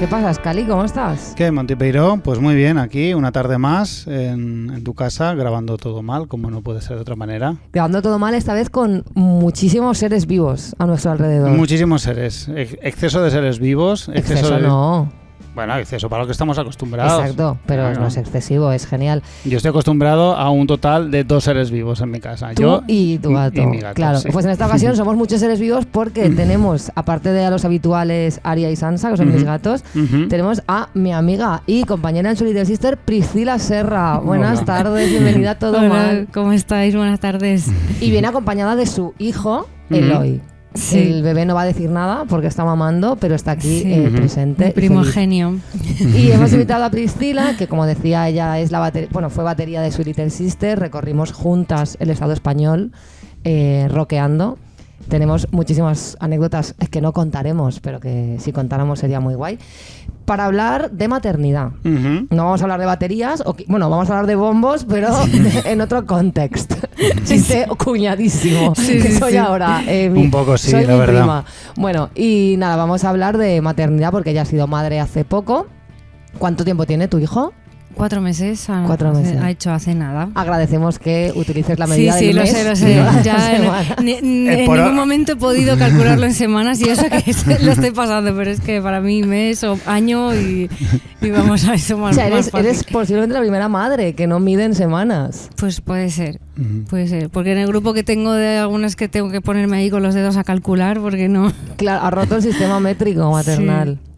¿Qué pasa, Scali? ¿Cómo estás? ¿Qué, Montipeiro? Pues muy bien, aquí una tarde más en tu casa, grabando todo mal, como no puede ser de otra manera. Grabando todo mal, esta vez con muchísimos seres vivos a nuestro alrededor. Muchísimos seres. Exceso de seres vivos. Exceso no. Bueno, exceso para lo que estamos acostumbrados. Exacto, pero no es excesivo, es genial. Yo estoy acostumbrado a un total de 2 seres vivos en mi casa. Tú yo y tu gato. Y mi gato, claro, sí. Pues en esta ocasión somos muchos seres vivos porque tenemos, aparte de a los habituales Aria y Sansa, que son mis gatos, tenemos a mi amiga y compañera en su Little Sister, Priscila Serra. Buenas tardes, bienvenida a Todo Hola, Mal. ¿cómo estáis? Buenas tardes. Y viene acompañada de su hijo, Eloy. Sí. El bebé no va a decir nada porque está mamando, pero está aquí presente. Mi primogenio. Y hemos invitado a Priscila, que como decía ella es fue batería de su Little Sister. Recorrimos juntas el Estado español, rockeando. Tenemos muchísimas anécdotas que no contaremos, pero que si contáramos sería muy guay. Para hablar de maternidad. No vamos a hablar de baterías, vamos a hablar de bombos, pero en otro contexto. Chiste cuñadísimo. Soy ahora. Un poco sí, soy la mi verdad. prima. Bueno, y nada, vamos a hablar de maternidad porque ella ha sido madre hace poco. ¿Cuánto tiempo tiene tu hijo? 4 meses. 4 meses. Ha hecho hace nada. Agradecemos que utilices la medida del lo mes. sé. Ya en ningún momento he podido calcularlo en semanas y eso que lo estoy pasando, pero es que para mí mes o año y vamos a eso más, o sea, más fácil. eres posiblemente la primera madre que no mide en semanas. Pues puede ser, porque en el grupo que tengo de algunas que tengo que ponerme ahí con los dedos a calcular porque no... Claro, ha roto el sistema métrico maternal. Sí.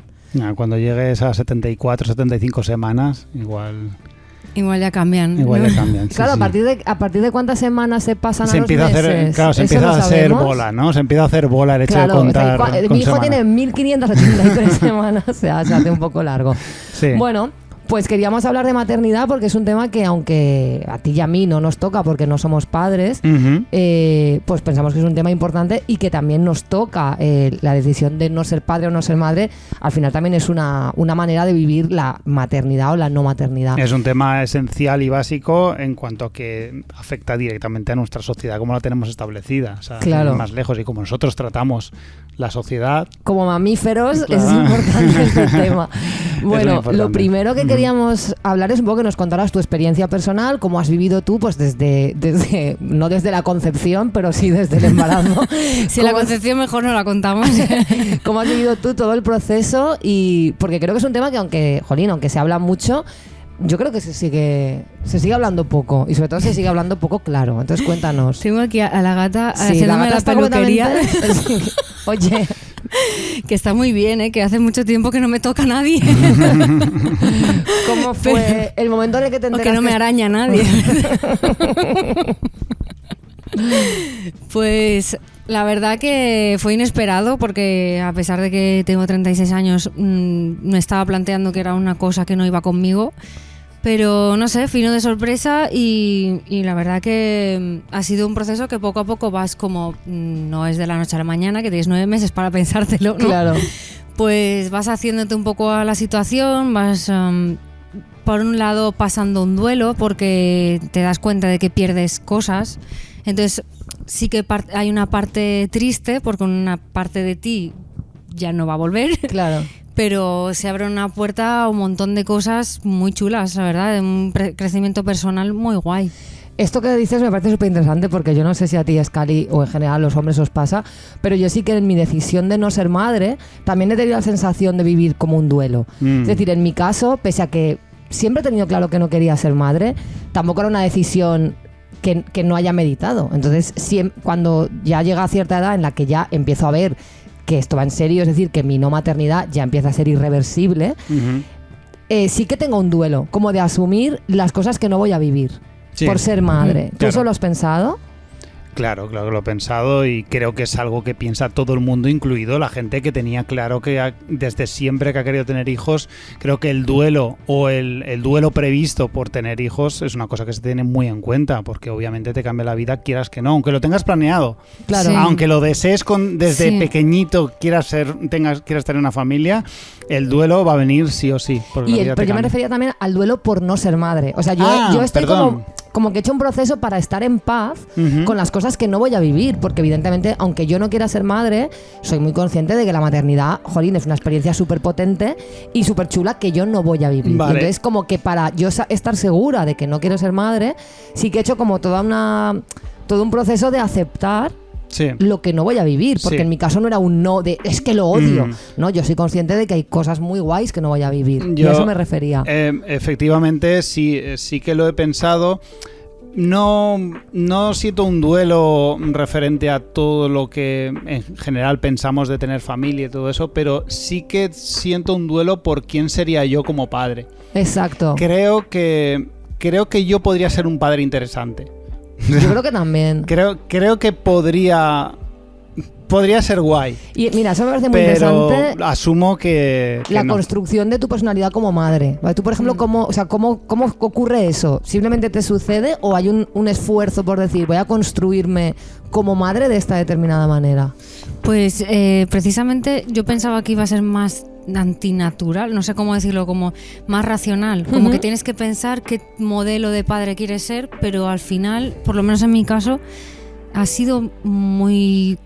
Cuando llegues a 74, 75 semanas, igual ya cambian. Igual ¿no? ya cambian. Claro, sí. ¿A partir de cuántas semanas se pasan a los meses? Se empieza a hacer bola, ¿no? Se empieza a hacer bola el hecho de contar. Mi hijo tiene 1583 semanas, o sea, se hace un poco largo. Sí. Bueno, pues queríamos hablar de maternidad porque es un tema que, aunque a ti y a mí no nos toca porque no somos padres, pues pensamos que es un tema importante y que también nos toca la decisión de no ser padre o no ser madre. Al final también es una manera de vivir la maternidad o la no maternidad. Es un tema esencial y básico en cuanto a que afecta directamente a nuestra sociedad, como la tenemos establecida. O sea, claro. Más lejos y como nosotros tratamos la sociedad. Como mamíferos, claro. Es importante este tema. Bueno, lo primero que queríamos hablar es un poco que nos contaras tu experiencia personal, cómo has vivido tú, pues desde no desde la concepción, pero sí desde el embarazo. Si la concepción mejor no la contamos. ¿Cómo has vivido tú todo el proceso? Y porque creo que es un tema que aunque se habla mucho, yo creo que se sigue hablando poco y sobre todo se sigue hablando poco claro. Entonces cuéntanos. Tengo aquí a la gata sí, haciéndome la peluquería. Oye, que está muy bien, que hace mucho tiempo que no me toca nadie. ¿Cómo fue el momento en el que te enteraste? Que no me araña nadie. Pues la verdad que fue inesperado porque a pesar de que tengo 36 años me estaba planteando que era una cosa que no iba conmigo, pero no sé, vino de sorpresa y la verdad que ha sido un proceso que poco a poco vas como, no es de la noche a la mañana, que tienes 9 meses para pensártelo, ¿no? Claro. Pues vas haciéndote un poco a la situación, vas por un lado pasando un duelo porque te das cuenta de que pierdes cosas. Entonces sí que hay una parte triste porque una parte de ti ya no va a volver. Claro. Pero se abre una puerta a un montón de cosas muy chulas, la verdad, de un crecimiento personal muy guay. Esto que dices me parece súper interesante porque yo no sé si a ti, Scali, o en general a los hombres os pasa, pero yo sí que en mi decisión de no ser madre también he tenido la sensación de vivir como un duelo. Es decir, en mi caso, pese a que siempre he tenido claro que no quería ser madre, tampoco era una decisión que no haya meditado. Entonces, cuando ya llega a cierta edad en la que ya empiezo a ver que esto va en serio, es decir, que mi no maternidad ya empieza a ser irreversible, sí que tengo un duelo, como de asumir las cosas que no voy a vivir por ser madre. ¿Tú eso lo has pensado? Claro que lo he pensado y creo que es algo que piensa todo el mundo, incluido la gente que tenía claro que desde siempre que ha querido tener hijos. Creo que el duelo o el duelo previsto por tener hijos es una cosa que se tiene muy en cuenta, porque obviamente te cambia la vida, quieras que no, aunque lo tengas planeado. Claro. Sí. Aunque lo desees desde pequeñito, quieras tener una familia, el duelo va a venir sí o sí. Pero yo me refería también al duelo por no ser madre. O sea, yo estoy como... como que he hecho un proceso para estar en paz con las cosas que no voy a vivir, porque evidentemente, aunque yo no quiera ser madre, soy muy consciente de que la maternidad, jolín, es una experiencia súper potente y súper chula que yo no voy a vivir. Vale. Entonces, como que para yo estar segura de que no quiero ser madre, sí que he hecho como todo un proceso de aceptar lo que no voy a vivir, porque en mi caso no era un no de es que lo odio, no, yo soy consciente de que hay cosas muy guays que no voy a vivir, y a eso me refería. Efectivamente, sí que lo he pensado. No siento un duelo referente a todo lo que en general pensamos de tener familia y todo eso, pero sí que siento un duelo por quién sería yo como padre. Exacto. Creo que yo podría ser un padre interesante. Yo creo que también. Creo que podría ser guay. Y mira, eso me parece muy pero interesante. Asumo que la no. construcción de tu personalidad como madre. ¿Vale? Tú, por ejemplo, ¿cómo ocurre eso? ¿Simplemente te sucede o hay un esfuerzo por decir voy a construirme como madre de esta determinada manera? Pues precisamente yo pensaba que iba a ser más antinatural, no sé cómo decirlo, como más racional, como que tienes que pensar qué modelo de padre quieres ser, pero al final, por lo menos en mi caso, ha sido muy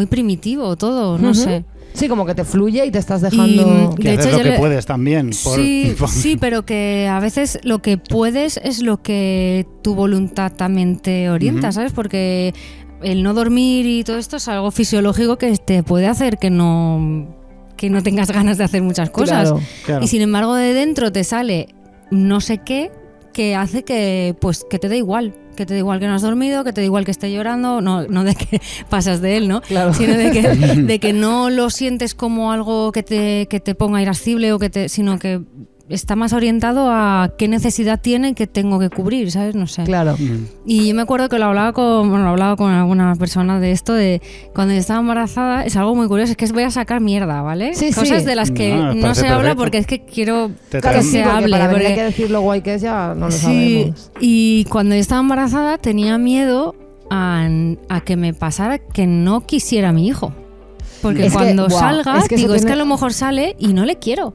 primitivo todo, no sé. Sí, como que te fluye y te estás dejando... Que haces lo que puedes también. Sí, pero que a veces lo que puedes es lo que tu voluntad también te orienta, ¿sabes? Porque el no dormir y todo esto es algo fisiológico que te puede hacer que no tengas ganas de hacer muchas cosas. Claro. Y sin embargo de dentro te sale no sé qué que hace que te dé igual. Que te da igual que no has dormido, que te da igual que esté llorando, no de que pasas de él, ¿no? Claro. Sino de que no lo sientes como algo que te ponga irascible, sino que está más orientado a qué necesidad tiene y qué tengo que cubrir, ¿sabes? No sé. Claro. Y yo me acuerdo que lo hablaba con alguna persona de esto, de cuando yo estaba embarazada, es algo muy curioso, es que voy a sacar mierda, ¿vale? Sí, cosas sí. de las que no se habla porque es que quiero Claro, que se hable. Para porque hay que decir lo guay que es ya no lo sí, sabemos. y cuando yo estaba embarazada tenía miedo a que me pasara que no quisiera a mi hijo. Porque es cuando que, salga, es que digo, es que a lo mejor sale y no le quiero.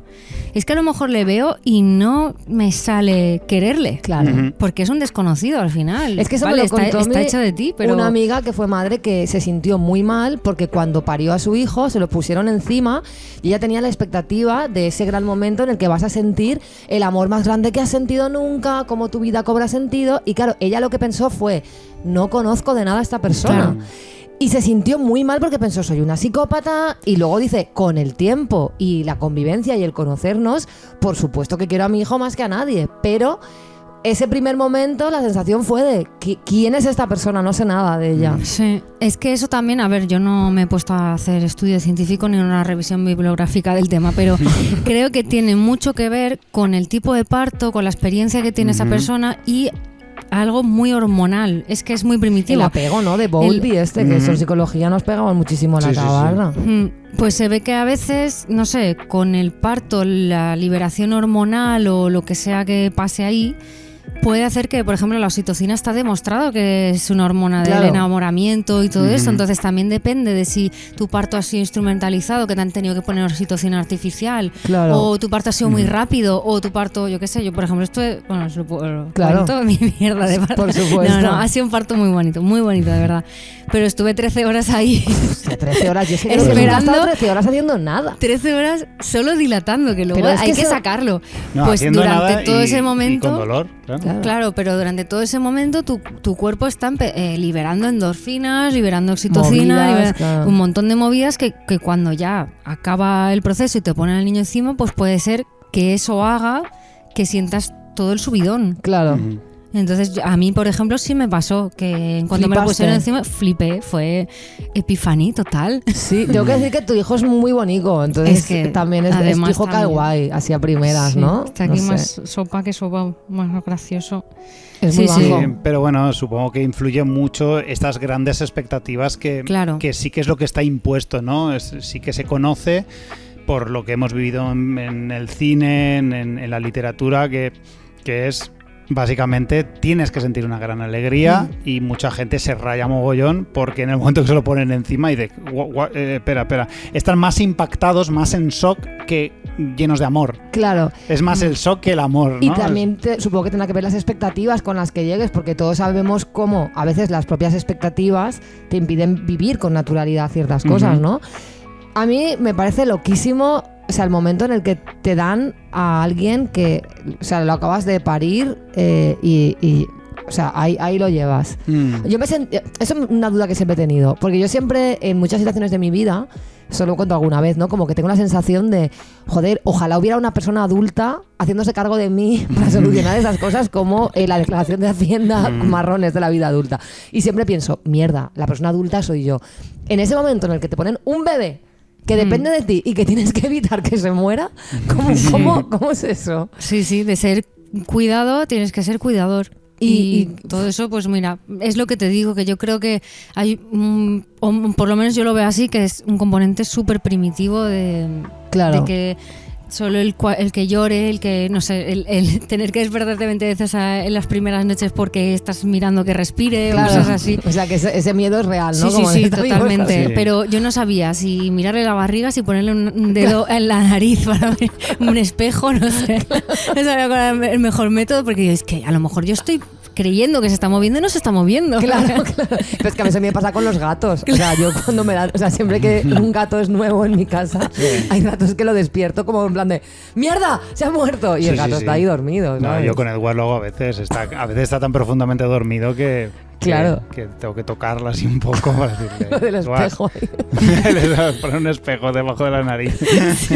Es que a lo mejor le veo y no me sale quererle. Claro. Porque es un desconocido al final. Es que eso vale, me lo contó está hecho de ti, pero... una amiga que fue madre que se sintió muy mal porque cuando parió a su hijo se lo pusieron encima y ella tenía la expectativa de ese gran momento en el que vas a sentir el amor más grande que has sentido nunca, cómo tu vida cobra sentido. Y claro, ella lo que pensó fue, no conozco de nada a esta persona. Claro. Y se sintió muy mal porque pensó, soy una psicópata. Y luego dice, con el tiempo y la convivencia y el conocernos, por supuesto que quiero a mi hijo más que a nadie. Pero ese primer momento la sensación fue de, ¿quién es esta persona? No sé nada de ella. Sí, es que eso también, a ver, yo no me he puesto a hacer estudio científico ni una revisión bibliográfica del tema, pero creo que tiene mucho que ver con el tipo de parto, con la experiencia que tiene esa persona y algo muy hormonal, es que es muy primitivo. El apego, ¿no? De Bowlby que eso en psicología nos pegamos muchísimo en la tabarra. Pues se ve que a veces, no sé, con el parto, la liberación hormonal o lo que sea que pase ahí, puede hacer que, por ejemplo, la oxitocina está demostrado que es una hormona del enamoramiento y todo eso, entonces también depende de si tu parto ha sido instrumentalizado, que te han tenido que poner oxitocina artificial, o tu parto ha sido muy rápido, o tu parto, yo qué sé, yo por ejemplo estuve, bueno, cuento mi mierda de parto. Por supuesto. No, ha sido un parto muy bonito de verdad, pero estuve 13 horas ahí. 13 horas, yo sé que esperando, no he estado 13 horas haciendo nada. 13 horas solo dilatando, que luego pero hay que sacarlo. No, pues durante todo ese y momento... con dolor, Claro, pero durante todo ese momento tu cuerpo está liberando endorfinas, liberando oxitocina, un montón de movidas que cuando ya acaba el proceso y te ponen al niño encima, pues puede ser que eso haga que sientas todo el subidón. Claro. Entonces, a mí, por ejemplo, sí me pasó que en cuanto me lo pusieron encima, flipé, fue epifanía total. Sí, tengo que decir que tu hijo es muy bonito, entonces es que también es tu hijo cae guay, así a primeras, sí, ¿no? Está aquí más sopa que sopa, más gracioso. Es muy bajo. Sí, pero bueno, supongo que influye mucho estas grandes expectativas que sí que es lo que está impuesto, ¿no? Sí que se conoce por lo que hemos vivido en el cine, en la literatura, que es básicamente tienes que sentir una gran alegría y mucha gente se raya mogollón porque en el momento que se lo ponen encima y de espera, están más impactados, más en shock que llenos de amor. Claro. Es más el shock que el amor, ¿no? Y también supongo que tendrá que ver las expectativas con las que llegues, porque todos sabemos cómo a veces las propias expectativas te impiden vivir con naturalidad ciertas cosas, ¿no? A mí me parece loquísimo, o sea, el momento en el que te dan a alguien que, o sea, lo acabas de parir y o sea, ahí lo llevas. Yo eso es una duda que siempre he tenido, porque yo siempre, en muchas situaciones de mi vida, solo lo cuento alguna vez, ¿no? Como que tengo la sensación de, joder, ojalá hubiera una persona adulta haciéndose cargo de mí para solucionar esas cosas como la declaración de Hacienda marrones de la vida adulta. Y siempre pienso, mierda, la persona adulta soy yo. En ese momento en el que te ponen un bebé que depende de ti y que tienes que evitar que se muera, ¿cómo es eso? Sí, de ser cuidado tienes que ser cuidador. Y todo eso, pues mira, es lo que te digo, que yo creo que hay, o por lo menos yo lo veo así, que es un componente súper primitivo de que solo el que llore, el que, no sé, el tener que despertarte 20 veces en las primeras noches porque estás mirando que respire, o cosas así. O sea, que ese miedo es real, ¿no? Sí, totalmente. Sí. Pero yo no sabía si mirarle la barriga, si ponerle un dedo en la nariz para ver un espejo, no sé. No sabía cuál era el mejor método, porque es que a lo mejor yo estoy creyendo que se está moviendo y no se está moviendo. Claro. Pero es que a veces me pasa con los gatos. O sea, yo cuando siempre que un gato es nuevo en mi casa, hay ratos que lo despierto como en plan de ¡mierda! ¡Se ha muerto! Y el gato está ahí dormido, ¿sabes? No, yo con Edward luego a veces está tan profundamente dormido que tengo que tocarla así un poco para decirle. Lo del espejo. Le poner un espejo debajo de la nariz. Sí.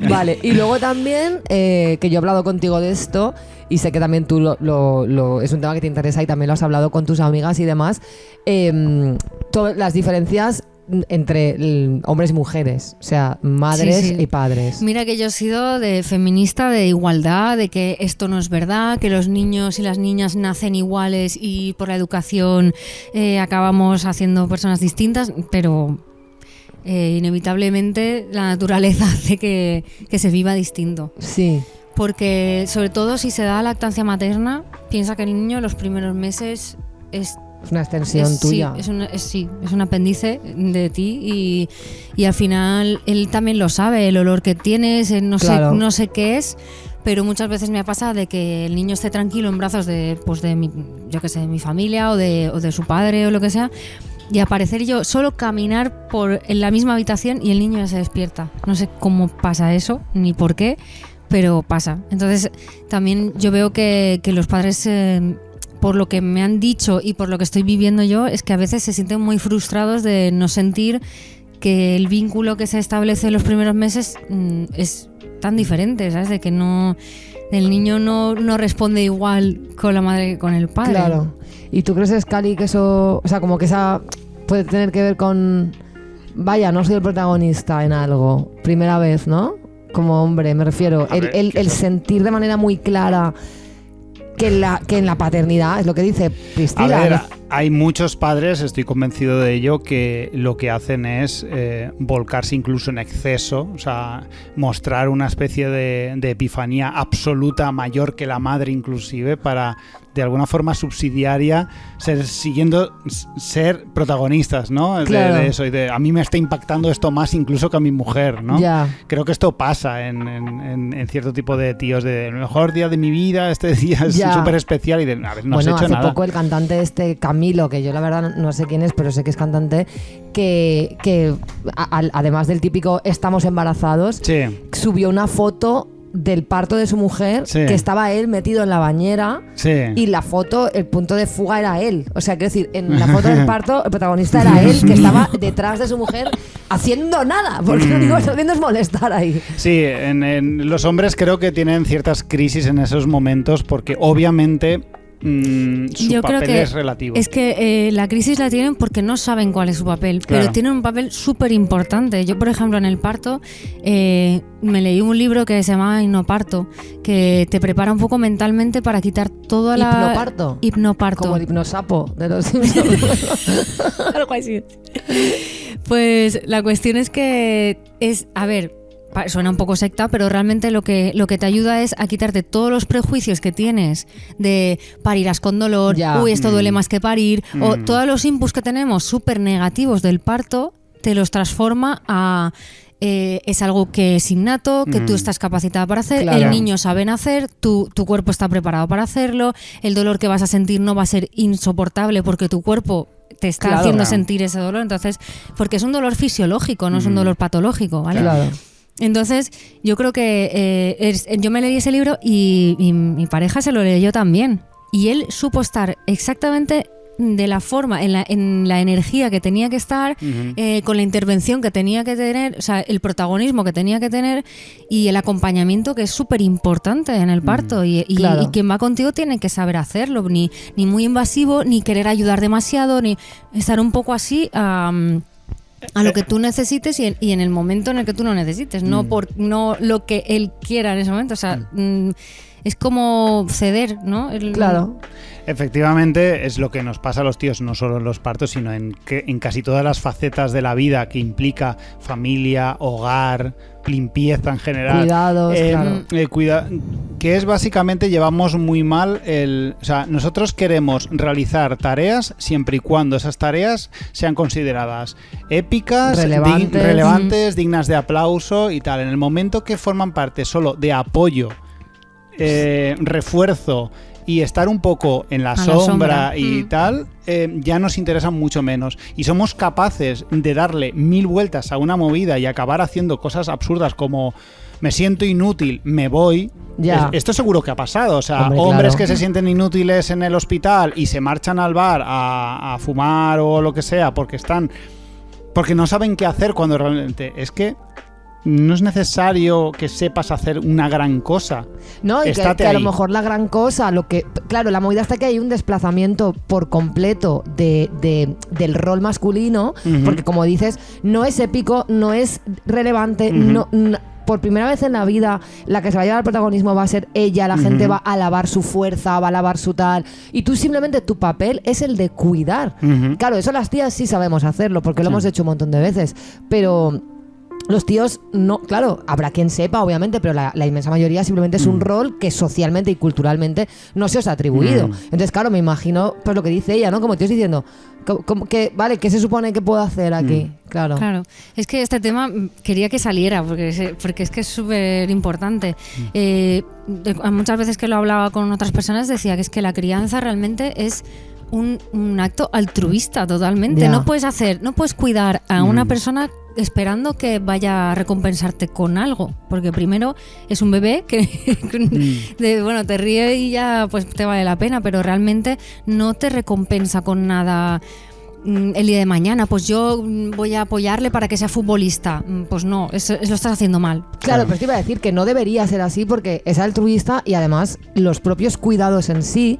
Vale, y luego también, que yo he hablado contigo de esto, y sé que también tú es un tema que te interesa y también lo has hablado con tus amigas y demás, todas las diferencias entre hombres y mujeres, o sea, madres y padres. Mira que yo he sido de feminista, de igualdad, de que esto no es verdad, que los niños y las niñas nacen iguales y por la educación acabamos haciendo personas distintas, pero inevitablemente la naturaleza hace que se viva distinto. Sí. Porque sobre todo si se da lactancia materna, piensa que el niño los primeros meses es una extensión tuya. Sí, es un apéndice de ti y al final él también lo sabe, el olor que tienes, no sé qué es, pero muchas veces me ha pasado de que el niño esté tranquilo en brazos de mi familia o de su padre o lo que sea, y aparecer yo solo caminar en la misma habitación y el niño ya se despierta. No sé cómo pasa eso, ni por qué, pero pasa. Entonces también yo veo que los padres, por lo que me han dicho y por lo que estoy viviendo yo, es que a veces se sienten muy frustrados de no sentir que el vínculo que se establece en los primeros meses es tan diferente, ¿sabes? De que el niño no responde igual con la madre que con el padre. Claro. ¿Y tú crees, Scali, que eso, o sea, como que esa puede tener que ver con, vaya, no soy el protagonista en algo, primera vez, ¿no? Como hombre, me refiero, el sentir de manera muy clara que en la paternidad, es lo que dice Priscila. A ver, hay muchos padres, estoy convencido de ello, que lo que hacen es volcarse incluso en exceso, o sea, mostrar una especie de epifanía absoluta, mayor que la madre inclusive, para de alguna forma subsidiaria ser protagonistas, ¿no? Claro. De eso, a mí me está impactando esto más incluso que a mi mujer, ¿no? Ya. Creo que esto pasa en cierto tipo de tíos, de el mejor día de mi vida, este día es súper especial, y a ver, no has hecho nada. Hace poco el cantante Camilo, que yo la verdad no sé quién es, pero sé que es cantante, que además del típico estamos embarazados, subió una foto del parto de su mujer, que estaba él metido en la bañera, y la foto, el punto de fuga era él. O sea, quiero decir, en la foto del parto el protagonista era él, que estaba detrás de su mujer haciendo nada, porque lo único que está haciendo es molestar ahí. Sí, en los hombres creo que tienen ciertas crisis en esos momentos, porque obviamente su papel es relativo. Es que la crisis la tienen porque no saben cuál es su papel, pero tienen un papel súper importante. Yo, por ejemplo, en el parto me leí un libro que se llama Hipnoparto, que te prepara un poco mentalmente para quitar toda la... Hipnoparto. Como el hipnosapo de los Simpsons. Algo así. Pues la cuestión es que a ver, suena un poco secta, pero realmente lo que te ayuda es a quitarte todos los prejuicios que tienes de parirás con dolor, uy, esto duele más que parir, o todos los inputs que tenemos súper negativos del parto, te los transforma a... es algo que es innato, que tú estás capacitada para hacer, el niño sabe nacer, tu cuerpo está preparado para hacerlo, el dolor que vas a sentir no va a ser insoportable porque tu cuerpo te está haciendo sentir ese dolor, entonces, porque es un dolor fisiológico, no es un dolor patológico, ¿vale? Claro. Entonces, yo creo que yo me leí ese libro y mi pareja se lo leyó también. Y él supo estar exactamente de la forma, en la energía que tenía que estar, con la intervención que tenía que tener, o sea, el protagonismo que tenía que tener y el acompañamiento que es súper importante en el parto. Y quien va contigo tiene que saber hacerlo, ni muy invasivo, ni querer ayudar demasiado, ni estar un poco así a lo que tú necesites y en el momento en el que tú lo necesites, no lo que él quiera en ese momento, o sea, es como ceder, ¿no? Claro. Efectivamente, es lo que nos pasa a los tíos, no solo en los partos, sino en casi todas las facetas de la vida que implica familia, hogar, limpieza en general. Cuidados, claro. Que es básicamente, llevamos muy mal o sea, nosotros queremos realizar tareas siempre y cuando esas tareas sean consideradas épicas, relevantes, dignas de aplauso y tal. En el momento que forman parte solo de apoyo, refuerzo y estar un poco en la sombra y tal, ya nos interesa mucho menos. Y somos capaces de darle 1000 vueltas a una movida y acabar haciendo cosas absurdas como me siento inútil, me voy. Esto seguro que ha pasado. O sea, hombres que se sienten inútiles en el hospital y se marchan al bar a fumar o lo que sea porque no saben qué hacer cuando realmente es que no es necesario que sepas hacer una gran cosa. No, y que a lo mejor la gran cosa, claro, la movida está que hay un desplazamiento por completo del rol masculino, porque como dices, no es épico, no es relevante, por primera vez en la vida la que se va a llevar el protagonismo va a ser ella, la gente va a alabar su fuerza, va a alabar su tal, y tú simplemente tu papel es el de cuidar. Claro, eso las tías sí sabemos hacerlo, porque lo hemos hecho un montón de veces, pero los tíos no, claro, habrá quien sepa, obviamente, pero la inmensa mayoría simplemente es un rol que socialmente y culturalmente no se os ha atribuido. Entonces, claro, me imagino pues lo que dice ella, ¿no? Como tíos diciendo, vale, ¿qué se supone que puedo hacer aquí? Claro. Es que este tema quería que saliera, porque es que es súper importante. Muchas veces que lo hablaba con otras personas decía que es que la crianza realmente es un acto altruista totalmente. No puedes cuidar a una persona esperando que vaya a recompensarte con algo, porque primero es un bebé que te ríe y ya pues te vale la pena, pero realmente no te recompensa con nada. El día de mañana, pues yo voy a apoyarle para que sea futbolista. Pues no, eso lo estás haciendo mal. Claro, pero te iba a decir que no debería ser así porque es altruista y además los propios cuidados en sí,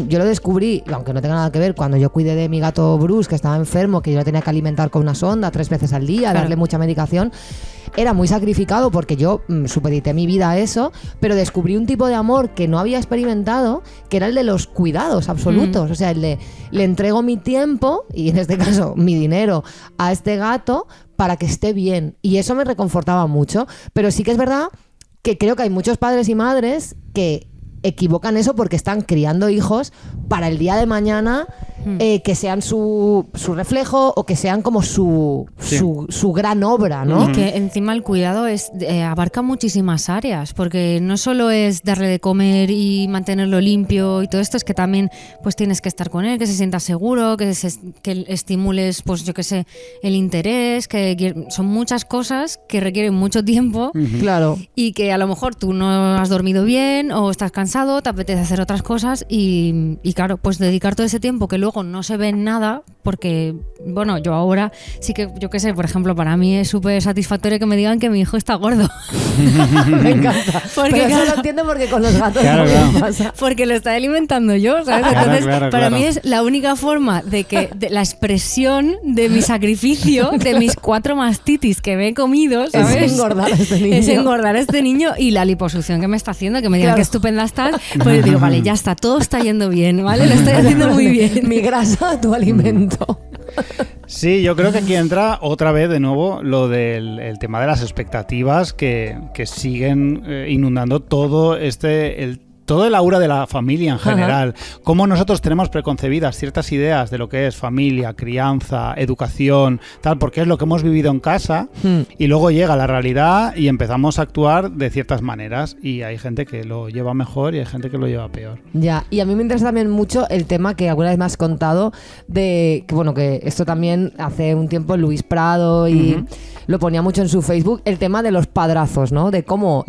yo lo descubrí, aunque no tenga nada que ver, cuando yo cuidé de mi gato Bruce, que estaba enfermo, que yo lo tenía que alimentar con una sonda 3 veces al día, darle mucha medicación. Era muy sacrificado porque yo supedité mi vida a eso, pero descubrí un tipo de amor que no había experimentado, que era el de los cuidados absolutos. O sea, el de le entrego mi tiempo, y en este caso mi dinero, a este gato para que esté bien. Y eso me reconfortaba mucho. Pero sí que es verdad que creo que hay muchos padres y madres que equivocan eso porque están criando hijos para el día de mañana que sean su reflejo o que sean como su gran obra, ¿no? Y que encima el cuidado abarca muchísimas áreas, porque no solo es darle de comer y mantenerlo limpio y todo esto, es que también pues tienes que estar con él, que se sienta seguro, que estimules, pues yo qué sé, el interés, que son muchas cosas que requieren mucho tiempo. Claro. Y que a lo mejor tú no has dormido bien o estás cansado, te apetece hacer otras cosas y claro, pues dedicar todo ese tiempo que luego no se ve en nada, porque bueno, yo ahora sí que, yo qué sé, por ejemplo, para mí es súper satisfactorio que me digan que mi hijo está gordo. Me encanta. Porque eso lo entiendo porque con los gatos no pasa. Porque lo está alimentando yo, ¿sabes? Entonces, para mí es la única forma de la expresión de mi sacrificio, de mis 4 mastitis que me he comido, ¿sabes? Es engordar a este niño. Es engordar a este niño y la liposucción que me está haciendo, que me digan que estupenda estás, pues digo, vale, ya está, todo está yendo bien, ¿vale? Lo estoy haciendo muy bien. Mi grasa, tu alimento. Sí, yo creo que aquí entra otra vez de nuevo lo del el tema de las expectativas que siguen inundando todo todo el aura de la familia en general. Ajá. Cómo nosotros tenemos preconcebidas ciertas ideas de lo que es familia, crianza, educación, tal, porque es lo que hemos vivido en casa y luego llega la realidad y empezamos a actuar de ciertas maneras y hay gente que lo lleva mejor y hay gente que lo lleva peor. Ya, y a mí me interesa también mucho el tema que alguna vez me has contado de que, bueno, que esto también hace un tiempo Luis Prado y lo ponía mucho en su Facebook, el tema de los padrazos, ¿no? De cómo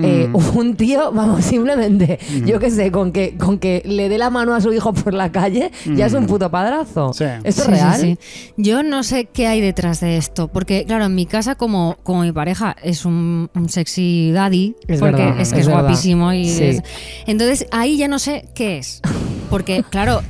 un tío, vamos, simplemente, yo que sé, con que le dé la mano a su hijo por la calle, ya es un puto padrazo. Sí. ¿Esto es real? Sí, sí. Yo no sé qué hay detrás de esto, porque claro, en mi casa como mi pareja es un sexy daddy, es porque verdad, es que es guapísimo y sí. Entonces ahí ya no sé qué es, porque claro,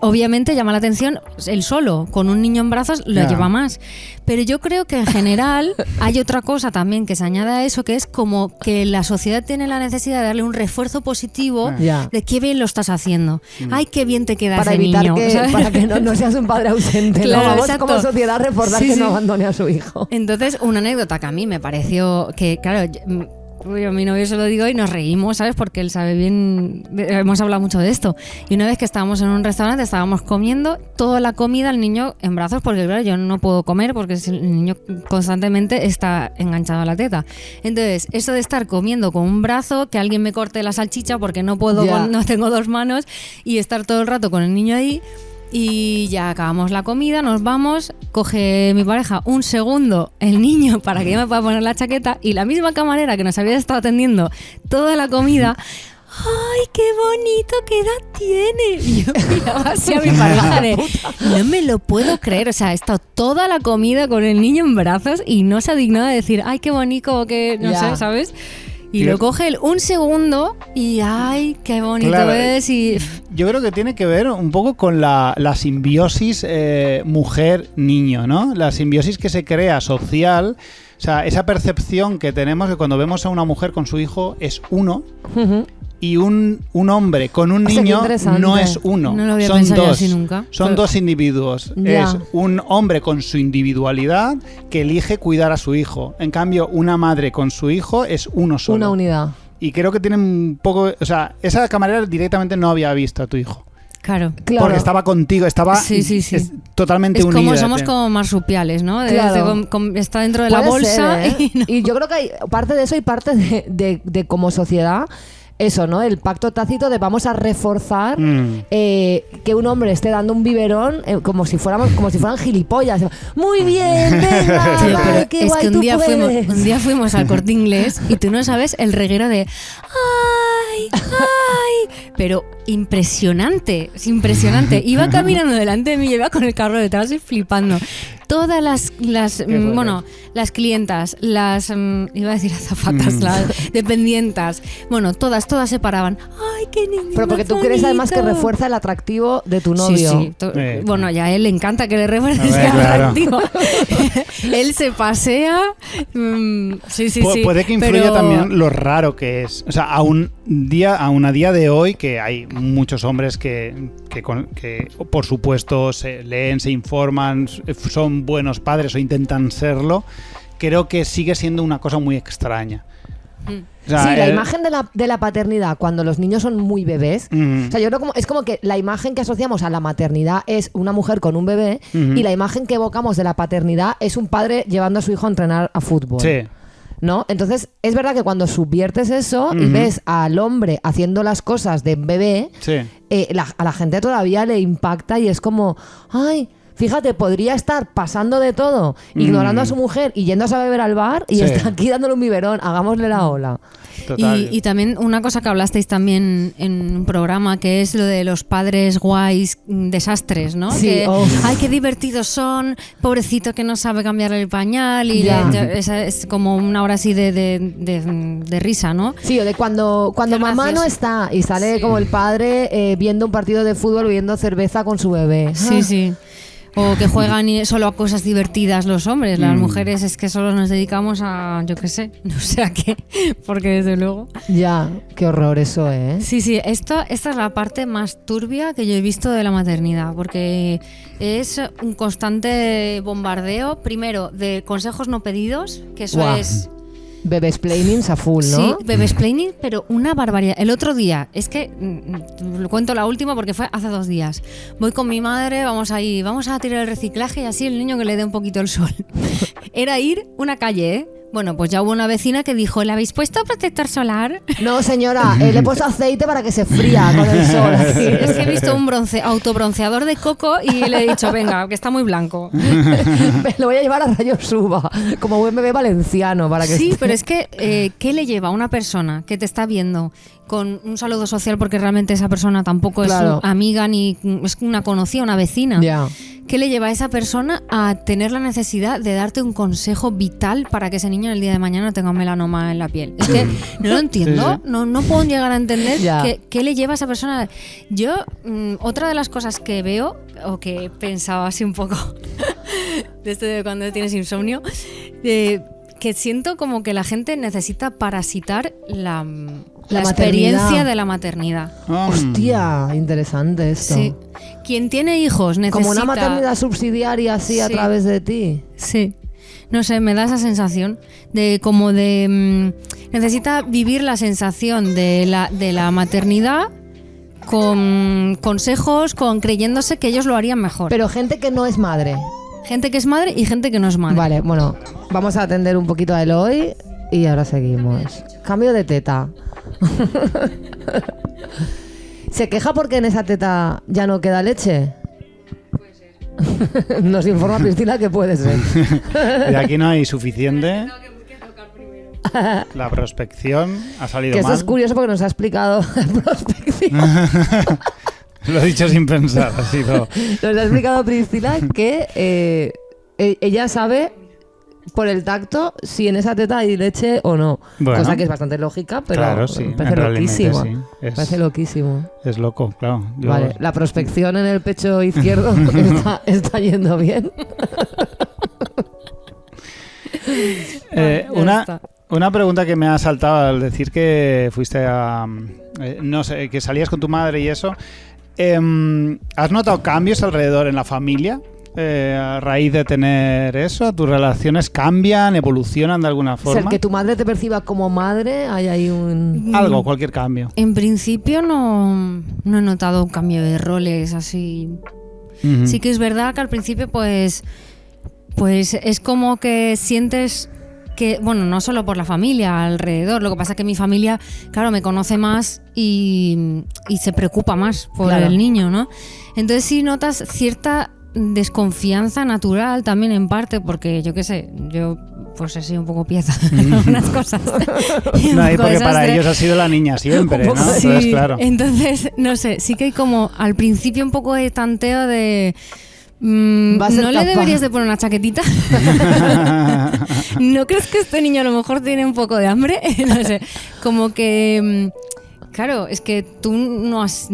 obviamente llama la atención él solo, con un niño en brazos lo lleva más. Pero yo creo que en general hay otra cosa también que se añade a eso, que es como que la sociedad tiene la necesidad de darle un refuerzo positivo de qué bien lo estás haciendo. Ay, qué bien te queda ese niño. Para que no seas un padre ausente. Claro, ¿no? Vamos exacto. Como sociedad recordar que no abandone a su hijo. Entonces, una anécdota que a mí me pareció que, claro, a mi novio se lo digo y nos reímos, ¿sabes? Porque él sabe bien, hemos hablado mucho de esto. Y una vez que estábamos en un restaurante, estábamos comiendo toda la comida, el niño en brazos, porque claro, yo no puedo comer porque el niño constantemente está enganchado a la teta. Entonces, eso de estar comiendo con un brazo, que alguien me corte la salchicha porque no puedo, no tengo dos manos, y estar todo el rato con el niño ahí. Y ya acabamos la comida, nos vamos, coge mi pareja un segundo el niño para que yo me pueda poner la chaqueta y la misma camarera que nos había estado atendiendo toda la comida, ¡ay, qué bonito, qué edad tiene! Y yo miraba así a mi pareja de, no me lo puedo creer, o sea, he estado toda la comida con el niño en brazos y no se ha dignado de decir, ¡ay, qué bonito! Que no sé, ¿sabes? Y lo coge él un segundo y ¡ay, qué bonito es! Y yo creo que tiene que ver un poco con la simbiosis mujer-niño, ¿no? La simbiosis que se crea social, o sea, esa percepción que tenemos que cuando vemos a una mujer con su hijo es uno y un hombre con un niño no es uno, no lo había son pensado dos, así nunca. Son dos individuos. Es un hombre con su individualidad que elige cuidar a su hijo. En cambio, una madre con su hijo es uno solo. Una unidad. Y creo que tienen un poco, o sea, esa camarera directamente no había visto a tu hijo. Claro. Porque estaba contigo, estaba totalmente unida. Es como somos como marsupiales, ¿no? Está dentro de la bolsa. Ser, ¿eh? Y yo creo que hay parte de eso y parte de como sociedad. Eso, ¿no? El pacto tácito de vamos a reforzar que un hombre esté dando un biberón como si fueran gilipollas. Muy bien, venga, sí, vale, qué es guay, que un puedes. día fuimos al Corte Inglés y tú no sabes el reguero de ¡ay, ay! Pero impresionante, es impresionante. Iba caminando delante de mí, iba con el carro detrás y flipando. Todas las clientas, iba a decir azafatas, las dependientas, bueno, todas se paraban. ¡Ay, qué niño! Pero porque tú crees además que refuerza el atractivo de tu novio. Sí. Bueno, ya a él le encanta que le refuerce ese atractivo. Él se pasea. Sí. Puede que influya también lo raro que es. O sea, a día de hoy, que hay muchos hombres que por supuesto se leen, se informan, son buenos padres o intentan serlo, creo que sigue siendo una cosa muy extraña. O sea, la imagen de la paternidad cuando los niños son muy bebés, o sea, yo creo es como que la imagen que asociamos a la maternidad es una mujer con un bebé y la imagen que evocamos de la paternidad es un padre llevando a su hijo a entrenar a fútbol. Sí. ¿No? Entonces, es verdad que cuando subviertes eso y ves al hombre haciendo las cosas de bebé, a la gente todavía le impacta y es como, ¡ay! Fíjate, podría estar pasando de todo, ignorando a su mujer y yéndose a beber al bar y está aquí dándole un biberón, hagámosle la ola. Y también una cosa que hablasteis también en un programa, que es lo de los padres guays desastres, ¿no? Sí, ay, qué divertidos son, pobrecito que no sabe cambiar el pañal y es como una hora así de risa, ¿no? Sí, o de cuando mamá no está y sale como el padre viendo un partido de fútbol bebiendo cerveza con su bebé. Sí. O que juegan solo a cosas divertidas los hombres. Las mujeres es que solo nos dedicamos a, yo qué sé, no sé a qué, porque desde luego... Ya, qué horror eso, ¿eh? Sí, esta es la parte más turbia que yo he visto de la maternidad, porque es un constante bombardeo, primero, de consejos no pedidos, que eso Guau. es... Bebesplainings a full, ¿no? Sí, bebesplaining, pero una barbaridad. El otro día, es que lo cuento la última porque fue hace 2 días. Voy con mi madre, vamos a tirar el reciclaje y así el niño que le dé un poquito el sol. Era ir una calle, ¿eh? Bueno, pues ya hubo una vecina que dijo, ¿le habéis puesto protector solar? No, señora, le he puesto aceite para que se fría con el sol. Así. Es que he visto un autobronceador de coco y le he dicho, venga, que está muy blanco. Me lo voy a llevar a rayos uva, como buen bebé valenciano. Para que Sí, esté. pero es que, ¿qué le lleva a una persona que te está viendo con un saludo social, porque realmente esa persona tampoco Claro. es una amiga ni es una conocida, una vecina? Ya. ¿Qué le lleva a esa persona a tener la necesidad de darte un consejo vital para que ese niño el día de mañana tenga un melanoma en la piel? Es que no lo entiendo, Sí. no puedo llegar a entender Ya. qué le lleva a esa persona. Yo, otra de las cosas que veo, o que pensaba así un poco, de esto de cuando tienes insomnio, que siento como que la gente necesita parasitar la experiencia maternidad. de la maternidad. Hostia, interesante esto. Sí. Quien tiene hijos necesita... Como una maternidad subsidiaria así a Sí. través de ti. Sí. No sé, me da esa sensación de necesita vivir la sensación de la maternidad con consejos, con creyéndose que ellos lo harían mejor. Pero gente que no es madre. Gente que es madre y gente que no es madre. Vale, bueno, vamos a atender un poquito a Eloy y ahora seguimos. Cambio de teta. ¿Se queja porque en esa teta ya no queda leche? Puede ser. Nos informa Priscila que puede ser. Y aquí no hay suficiente. La prospección ha salido Que esto mal. es curioso porque nos ha explicado prospección. Lo he dicho sin pensar, ha sido... Nos ha explicado Priscila que ella sabe por el tacto si en esa teta hay leche o no. Bueno. Cosa que es bastante lógica, pero Claro, sí, me parece en realmente loquísimo. sí. Me parece loquísimo. Es loco, claro. Yo- Vale, la prospección en el pecho izquierdo está yendo bien. Ya una, está. una pregunta que me ha saltado al decir que fuiste a... no sé, que salías con tu madre y eso. ¿Has notado cambios alrededor en la familia? A raíz de tener eso, ¿tus relaciones cambian, evolucionan de alguna O sea, forma? el que tu madre te perciba como madre, hay ahí un... Algo, cualquier cambio. En principio no he notado un cambio de roles así. Ujú. Sí que es verdad que al principio pues es como que sientes que, bueno, no solo por la familia alrededor, lo que pasa es que mi familia, claro, me conoce más y se preocupa más por Claro. el niño, ¿no? Entonces sí notas cierta desconfianza natural también en parte, porque yo qué sé, yo pues he sido un poco pieza en algunas cosas. Y un No, y poco porque para desastre. ellos ha sido la niña siempre, ¿no? Sí, Entonces, claro. entonces, no sé, sí que hay como al principio un poco de tanteo de... Va a ser ¿no le capaz. deberías de poner una chaquetita? ¿No crees que este niño a lo mejor tiene un poco de hambre? No sé, como que... Claro, es que tú no has,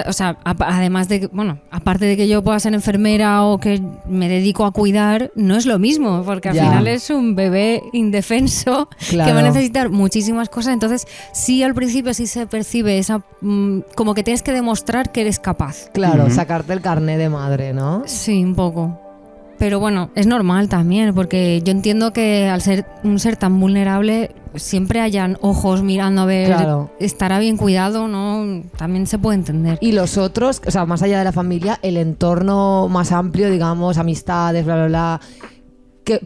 o sea, además de que, bueno, aparte de que yo pueda ser enfermera o que me dedico a cuidar, no es lo mismo, porque al Ya. final es un bebé indefenso que va a Claro. necesitar muchísimas cosas, entonces sí al principio sí se percibe esa, como que tienes que demostrar que eres capaz. Claro, Ujú. sacarte el carné de madre, ¿no? Sí, un poco. Pero bueno, es normal también, porque yo entiendo que al ser un ser tan vulnerable, siempre hayan ojos mirando a ver, Claro. estará bien cuidado, ¿no? También se puede entender. Y los otros, o sea, más allá de la familia, el entorno más amplio, digamos, amistades, bla, bla, bla.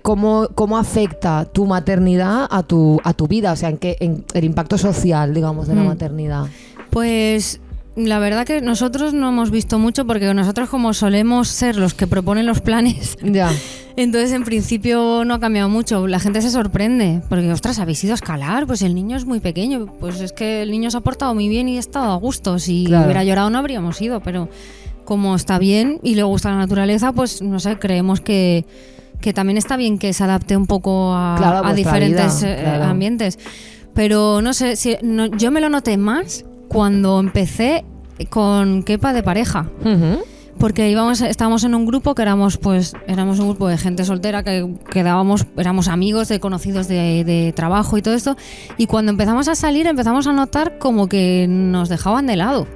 ¿Cómo afecta tu maternidad a tu vida? O sea, en el impacto social, digamos, de la maternidad. Pues la verdad que nosotros no hemos visto mucho, porque nosotros como solemos ser los que proponen los planes, Ya. entonces en principio no ha cambiado mucho. La gente se sorprende, porque ostras, habéis ido a escalar, pues el niño es muy pequeño, pues es que el niño se ha portado muy bien y ha estado a gusto. Si Claro. hubiera llorado no habríamos ido, pero como está bien y le gusta la naturaleza, pues no sé, creemos que también está bien que se adapte un poco Claro, a a vuestra diferentes vida, claro. ambientes. Pero no sé, yo me lo noté más cuando empecé con Kepa de pareja. Ujú. porque estábamos en un grupo que éramos un grupo de gente soltera que éramos amigos de conocidos de trabajo y todo esto, y cuando empezamos a salir empezamos a notar como que nos dejaban de lado.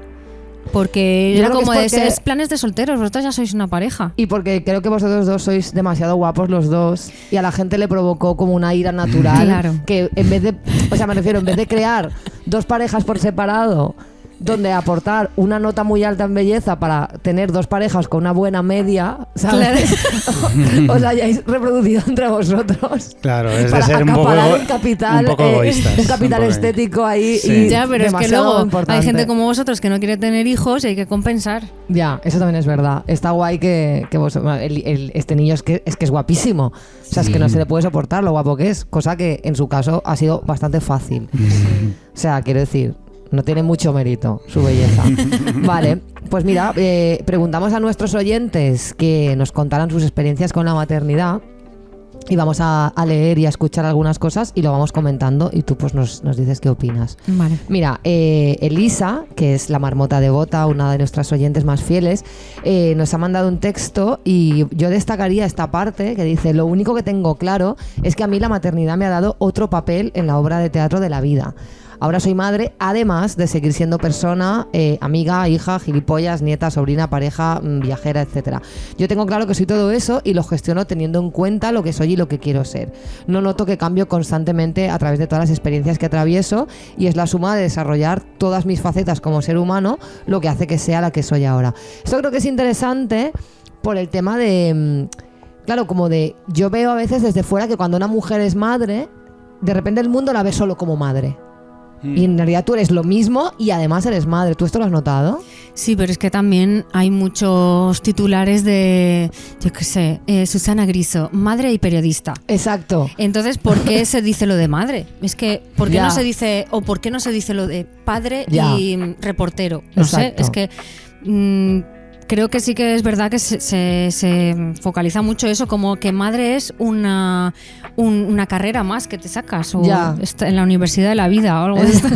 Porque era como es planes de solteros, vosotros ya sois una pareja. Y porque creo que vosotros dos sois demasiado guapos los dos y a la gente le provocó como una ira natural. Claro. Que en vez de crear dos parejas por separado, donde aportar una nota muy alta en belleza para tener dos parejas con una buena media, ¿sabes? Claro. Os hayáis reproducido entre vosotros. Claro, es para de ser un poco egoístas. Un capital estético ahí. Sí. Y ya, pero es que luego importante. hay gente como vosotros que no quiere tener hijos y hay que compensar. Ya, eso también es verdad. Está guay que este niño es que es guapísimo. O sea, es que no se le puede soportar lo guapo que es, cosa que en su caso ha sido bastante fácil. O sea, quiero decir, no tiene mucho mérito su belleza. Vale, pues mira, preguntamos a nuestros oyentes que nos contaran sus experiencias con la maternidad y vamos a leer y a escuchar algunas cosas y lo vamos comentando y tú pues nos dices qué opinas. Vale. Mira, Elisa, que es la marmota devota, una de nuestras oyentes más fieles, nos ha mandado un texto y yo destacaría esta parte que dice: lo único que tengo claro es que a mí la maternidad me ha dado otro papel en la obra de teatro de la vida. Ahora soy madre, además de seguir siendo persona, amiga, hija, gilipollas, nieta, sobrina, pareja, viajera, etcétera. Yo tengo claro que soy todo eso y lo gestiono teniendo en cuenta lo que soy y lo que quiero ser. No noto que cambio constantemente a través de todas las experiencias que atravieso y es la suma de desarrollar todas mis facetas como ser humano lo que hace que sea la que soy ahora. Esto creo que es interesante por el tema de... Claro, como de... Yo veo a veces desde fuera que cuando una mujer es madre, de repente el mundo la ve solo como madre. Y en realidad tú eres lo mismo y además eres madre. ¿Tú esto lo has notado? Sí, pero es que también hay muchos titulares de, yo qué sé, Susana Griso, madre y periodista. Exacto. Entonces, ¿por qué se dice lo de madre? Es que, ¿por qué no se dice, o por qué no se dice lo de padre y reportero? No sé, es que... creo que sí que es verdad que se focaliza mucho eso, como que madre es una carrera más que te sacas o en la universidad de la vida o algo de esto.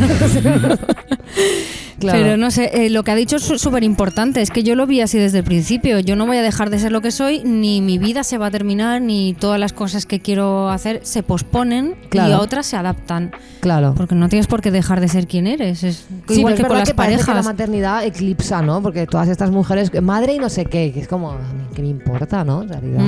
Claro. Pero no sé, lo que ha dicho es súper importante, es que yo lo vi así desde el principio. Yo no voy a dejar de ser lo que soy, ni mi vida se va a terminar, ni todas las cosas que quiero hacer se posponen y a otras se adaptan. Claro. Porque no tienes por qué dejar de ser quien eres. Es igual que con las parejas. Que la maternidad eclipsa, ¿no? Porque todas estas mujeres, madre y no sé qué, que es como, ¿qué me importa, no? En realidad.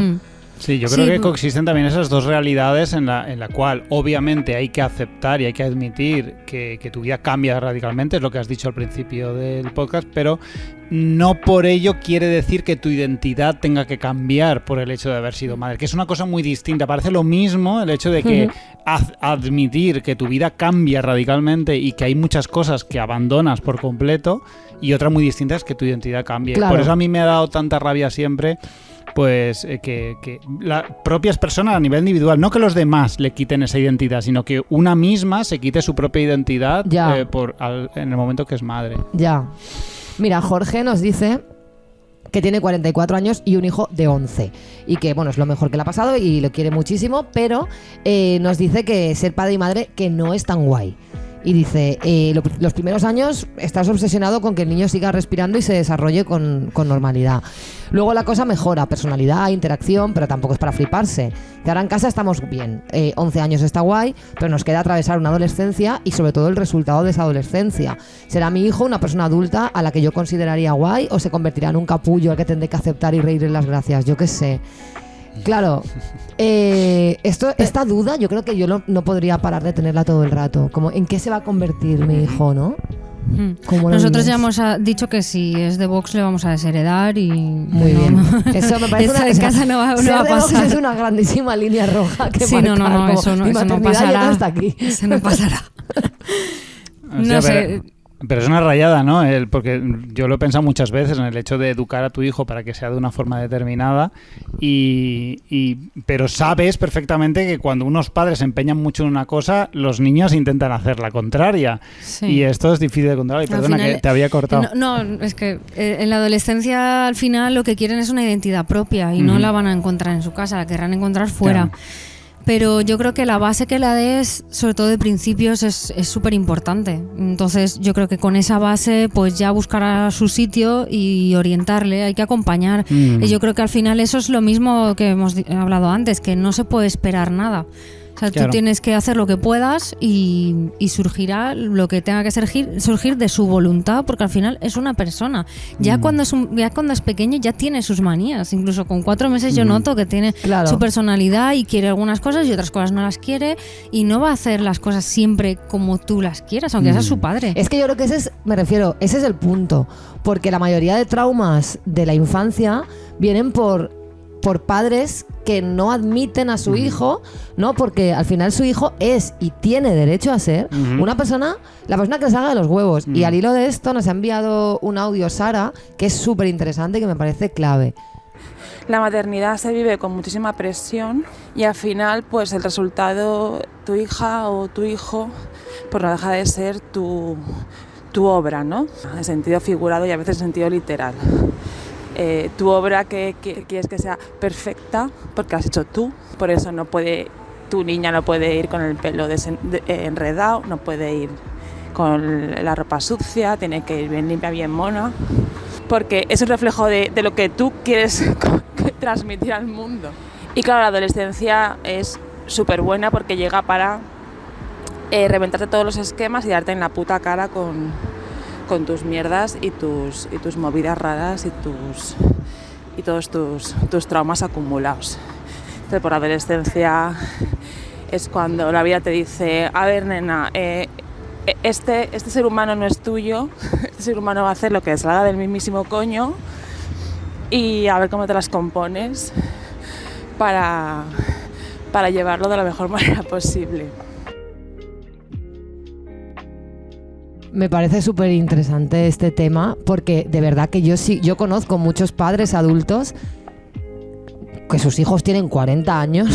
Sí, yo creo que coexisten también esas dos realidades en la cual obviamente hay que aceptar y hay que admitir que tu vida cambia radicalmente, es lo que has dicho al principio del podcast, pero no por ello quiere decir que tu identidad tenga que cambiar por el hecho de haber sido madre, que es una cosa muy distinta. Parece lo mismo el hecho de que admitir que tu vida cambia radicalmente y que hay muchas cosas que abandonas por completo, y otra muy distinta es que tu identidad cambie. Claro. Por eso a mí me ha dado tanta rabia siempre pues que las propias personas a nivel individual, no que los demás le quiten esa identidad, sino que una misma se quite su propia identidad en el momento que es madre. Ya. Mira, Jorge nos dice que tiene 44 años y un hijo de 11 y que, bueno, es lo mejor que le ha pasado y lo quiere muchísimo, pero nos dice que ser padre y madre que no es tan guay. Y dice, los primeros años estás obsesionado con que el niño siga respirando y se desarrolle con normalidad. Luego la cosa mejora, personalidad, interacción, pero tampoco es para fliparse. Que ahora en casa estamos bien, 11 años está guay, pero nos queda atravesar una adolescencia y sobre todo el resultado de esa adolescencia. ¿Será mi hijo una persona adulta a la que yo consideraría guay o se convertirá en un capullo al que tendré que aceptar y reírle las gracias? Yo qué sé. Claro, esta duda yo creo que yo no podría parar de tenerla todo el rato. Como ¿en qué se va a convertir mi hijo, no? Nosotros ya hemos dicho que si es de Vox le vamos a desheredar y... Muy bien. Eso me parece en casa no va a pasar. Vox es una grandísima línea roja que marcar, no, eso no pasará. Hasta aquí. Eso no pasará. No sé... Pero es una rayada, ¿no? Porque yo lo he pensado muchas veces en el hecho de educar a tu hijo para que sea de una forma determinada, pero sabes perfectamente que cuando unos padres se empeñan mucho en una cosa, los niños intentan hacer la contraria. Sí. Y esto es difícil de controlar. Y perdona que te había cortado. No, es que en la adolescencia al final lo que quieren es una identidad propia y no la van a encontrar en su casa, la querrán encontrar fuera. Claro. pero yo creo que la base que la des, sobre todo de principios, es súper importante. Entonces yo creo que con esa base pues ya buscará su sitio y orientarle, hay que acompañar. Y yo creo que al final eso es lo mismo que hemos hablado antes, que no se puede esperar nada. O sea, Claro. tú tienes que hacer lo que puedas y surgirá lo que tenga que surgir de su voluntad, porque al final es una persona. Ya cuando es pequeño ya tiene sus manías. Incluso con 4 meses yo noto que tiene Claro. su personalidad y quiere algunas cosas y otras cosas no las quiere, y no va a hacer las cosas siempre como tú las quieras, aunque seas su padre. Es que yo creo que ese es el punto, porque la mayoría de traumas de la infancia vienen por padres que no admiten a su hijo, ¿no? Porque al final su hijo es y tiene derecho a ser la persona que le salga de los huevos. Y al hilo de esto nos ha enviado un audio Sara, que es súper interesante y que me parece clave. La maternidad se vive con muchísima presión y al final pues el resultado, tu hija o tu hijo, pues no deja de ser tu obra, ¿no? En sentido figurado y a veces en sentido literal. Tu obra que quieres que sea perfecta porque la has hecho tú, por eso tu niña no puede ir con el pelo enredado, no puede ir con la ropa sucia, tiene que ir bien limpia, bien mona, porque es un reflejo de lo que tú quieres transmitir al mundo. Y claro, la adolescencia es súper buena porque llega para reventarte todos los esquemas y darte en la puta cara con tus mierdas y tus movidas raras y todos tus traumas acumulados. Entonces, por adolescencia es cuando la vida te dice: a ver, nena, este ser humano no es tuyo, este ser humano va a hacer lo que salga del mismísimo coño y a ver cómo te las compones para llevarlo de la mejor manera posible. Me parece súper interesante este tema, porque de verdad que yo conozco muchos padres adultos que sus hijos tienen 40 años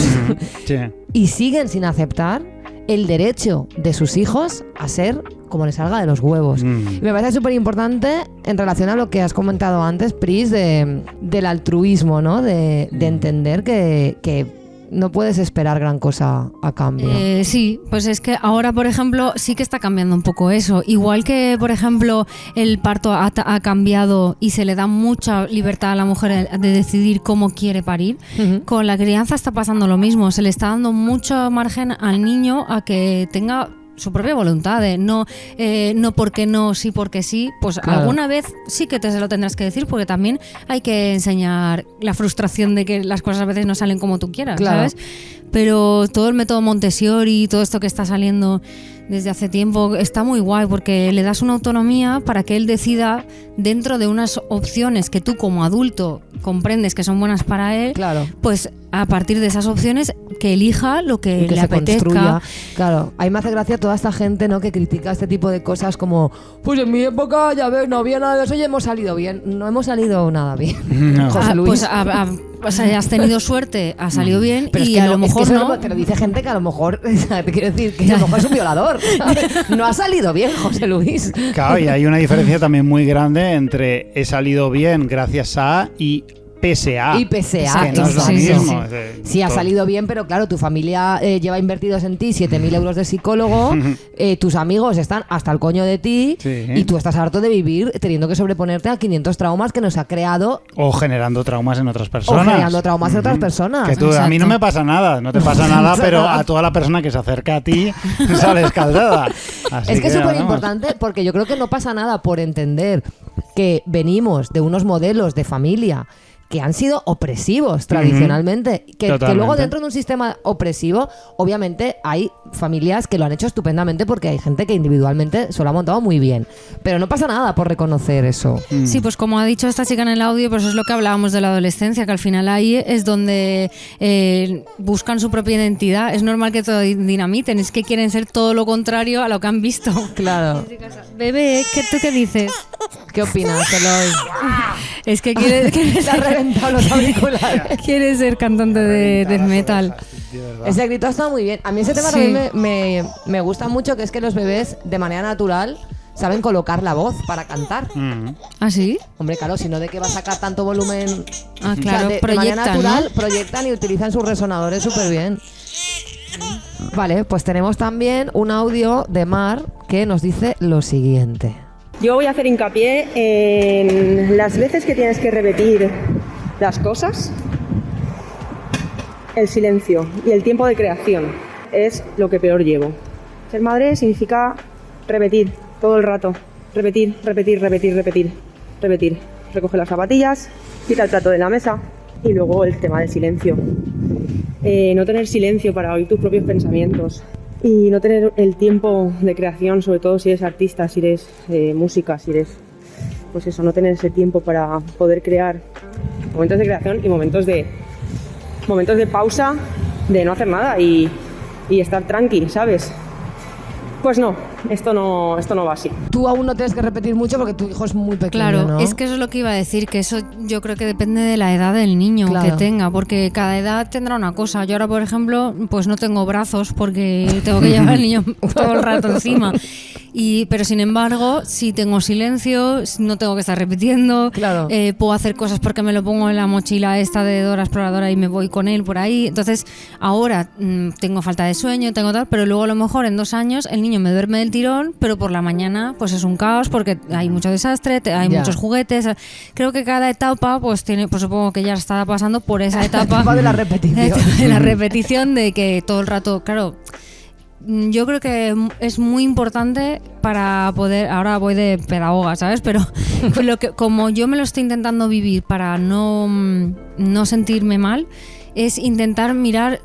Sí. y siguen sin aceptar el derecho de sus hijos a ser como les salga de los huevos. Y me parece súper importante en relación a lo que has comentado antes, Pris, del altruismo, ¿no? De entender que no puedes esperar gran cosa a cambio. Sí, pues es que ahora, por ejemplo, sí que está cambiando un poco eso. Igual que, por ejemplo, el parto ha cambiado y se le da mucha libertad a la mujer de decidir cómo quiere parir, con la crianza está pasando lo mismo. Se le está dando mucho margen al niño a que tenga su propia voluntad, no porque no, sí porque sí. Pues claro, alguna vez sí que se lo tendrás que decir, porque también hay que enseñar la frustración de que las cosas a veces no salen como tú quieras, claro, ¿sabes? Pero todo el método Montessori y todo esto que está saliendo desde hace tiempo está muy guay, porque le das una autonomía para que él decida dentro de unas opciones que tú como adulto comprendes que son buenas para él, claro, pues a partir de esas opciones que elija lo que le se apetezca. construya. Claro, a mí me hace gracia toda esta gente, ¿no?, que critica este tipo de cosas como: pues en mi época, ya ves, no había nada de eso y hemos salido bien. No hemos salido nada bien. No. José Luis. Pues has tenido suerte, ha salido bien, Pero y es que a lo mejor es que eso no. te lo dice gente que a lo mejor, te quiero decir, que a lo mejor es un violador, ¿sabes? No ha salido bien, José Luis. Claro, y hay una diferencia también muy grande entre he salido bien gracias a y PSA. Y PSA, que no es lo sí, sí, mismo. sí. Sí, ha Todo. salido bien, pero claro, tu familia lleva invertidos en ti 7.000 euros de psicólogo, tus amigos están hasta el coño de ti, Sí. y tú estás harto de vivir teniendo que sobreponerte a 500 traumas que nos ha creado, O generando traumas en otras o personas. generando traumas en otras personas. Que tú, a mí no me pasa nada, no te pasa nada, pero a toda la persona que se acerca a ti sale escaldada. Así Es que es súper vamos. importante, porque yo creo que no pasa nada por entender que venimos de unos modelos de familia que han sido opresivos tradicionalmente, que luego Totalmente. dentro de un sistema opresivo, obviamente hay familias que lo han hecho estupendamente, porque hay gente que individualmente se lo ha montado muy bien, pero no pasa nada por reconocer eso. Sí, pues como ha dicho esta chica en el audio, pues es lo que hablábamos de la adolescencia, que al final ahí es donde buscan su propia identidad. Es normal que todo dinamiten, es que quieren ser todo lo contrario a lo que han visto. Claro. Bebé, ¿tú qué dices? ¿Qué opinas, Eloy? Es que quiere Se ha reventado los auriculares. ser cantante de death metal. Ese grito está muy bien. A mí ese tema Sí. también me gusta mucho, que es que los bebés de manera natural saben colocar la voz para cantar. ¿Ah, sí? Hombre, claro, si no, ¿de qué va a sacar tanto volumen? Ah, O sea, claro, de manera proyectan, natural ¿no? proyectan y utilizan sus resonadores súper bien. Vale, pues tenemos también un audio de Mar que nos dice lo siguiente. Yo voy a hacer hincapié en las veces que tienes que repetir las cosas. El silencio y el tiempo de creación es lo que peor llevo. Ser madre significa repetir todo el rato. Repetir. Recoge las zapatillas, quita el plato de la mesa y luego el tema del silencio. No tener silencio para oír tus propios pensamientos y no tener el tiempo de creación, sobre todo si eres artista, si eres música, si eres... Pues eso, no tener ese tiempo para poder crear momentos de creación y momentos de pausa, de no hacer nada y estar tranqui, ¿sabes? Pues no, esto no va así. Tú aún no tienes que repetir mucho porque tu hijo es muy pequeño, Claro, ¿no? es que eso es lo que iba a decir, que eso yo creo que depende de la edad del niño que tenga, porque cada edad tendrá una cosa. Yo ahora, por ejemplo, pues no tengo brazos porque tengo que llevar al niño todo el rato encima. Pero sin embargo, si tengo silencio, no tengo que estar repitiendo, Claro. Puedo hacer cosas porque me lo pongo en la mochila esta de Dora Exploradora y me voy con él por ahí. Entonces, ahora tengo falta de sueño, tengo tal, pero luego a lo mejor en 2 años el niño me duerme del tirón, pero por la mañana pues es un caos porque hay mucho desastre, hay muchos juguetes. Creo que cada etapa pues tiene, pues supongo que ya está pasando por esa etapa de la repetición. de la repetición de que todo el rato, claro. Yo creo que es muy importante para poder, ahora voy de pedagoga, ¿sabes? Pero como yo me lo estoy intentando vivir para no sentirme mal, es intentar mirar,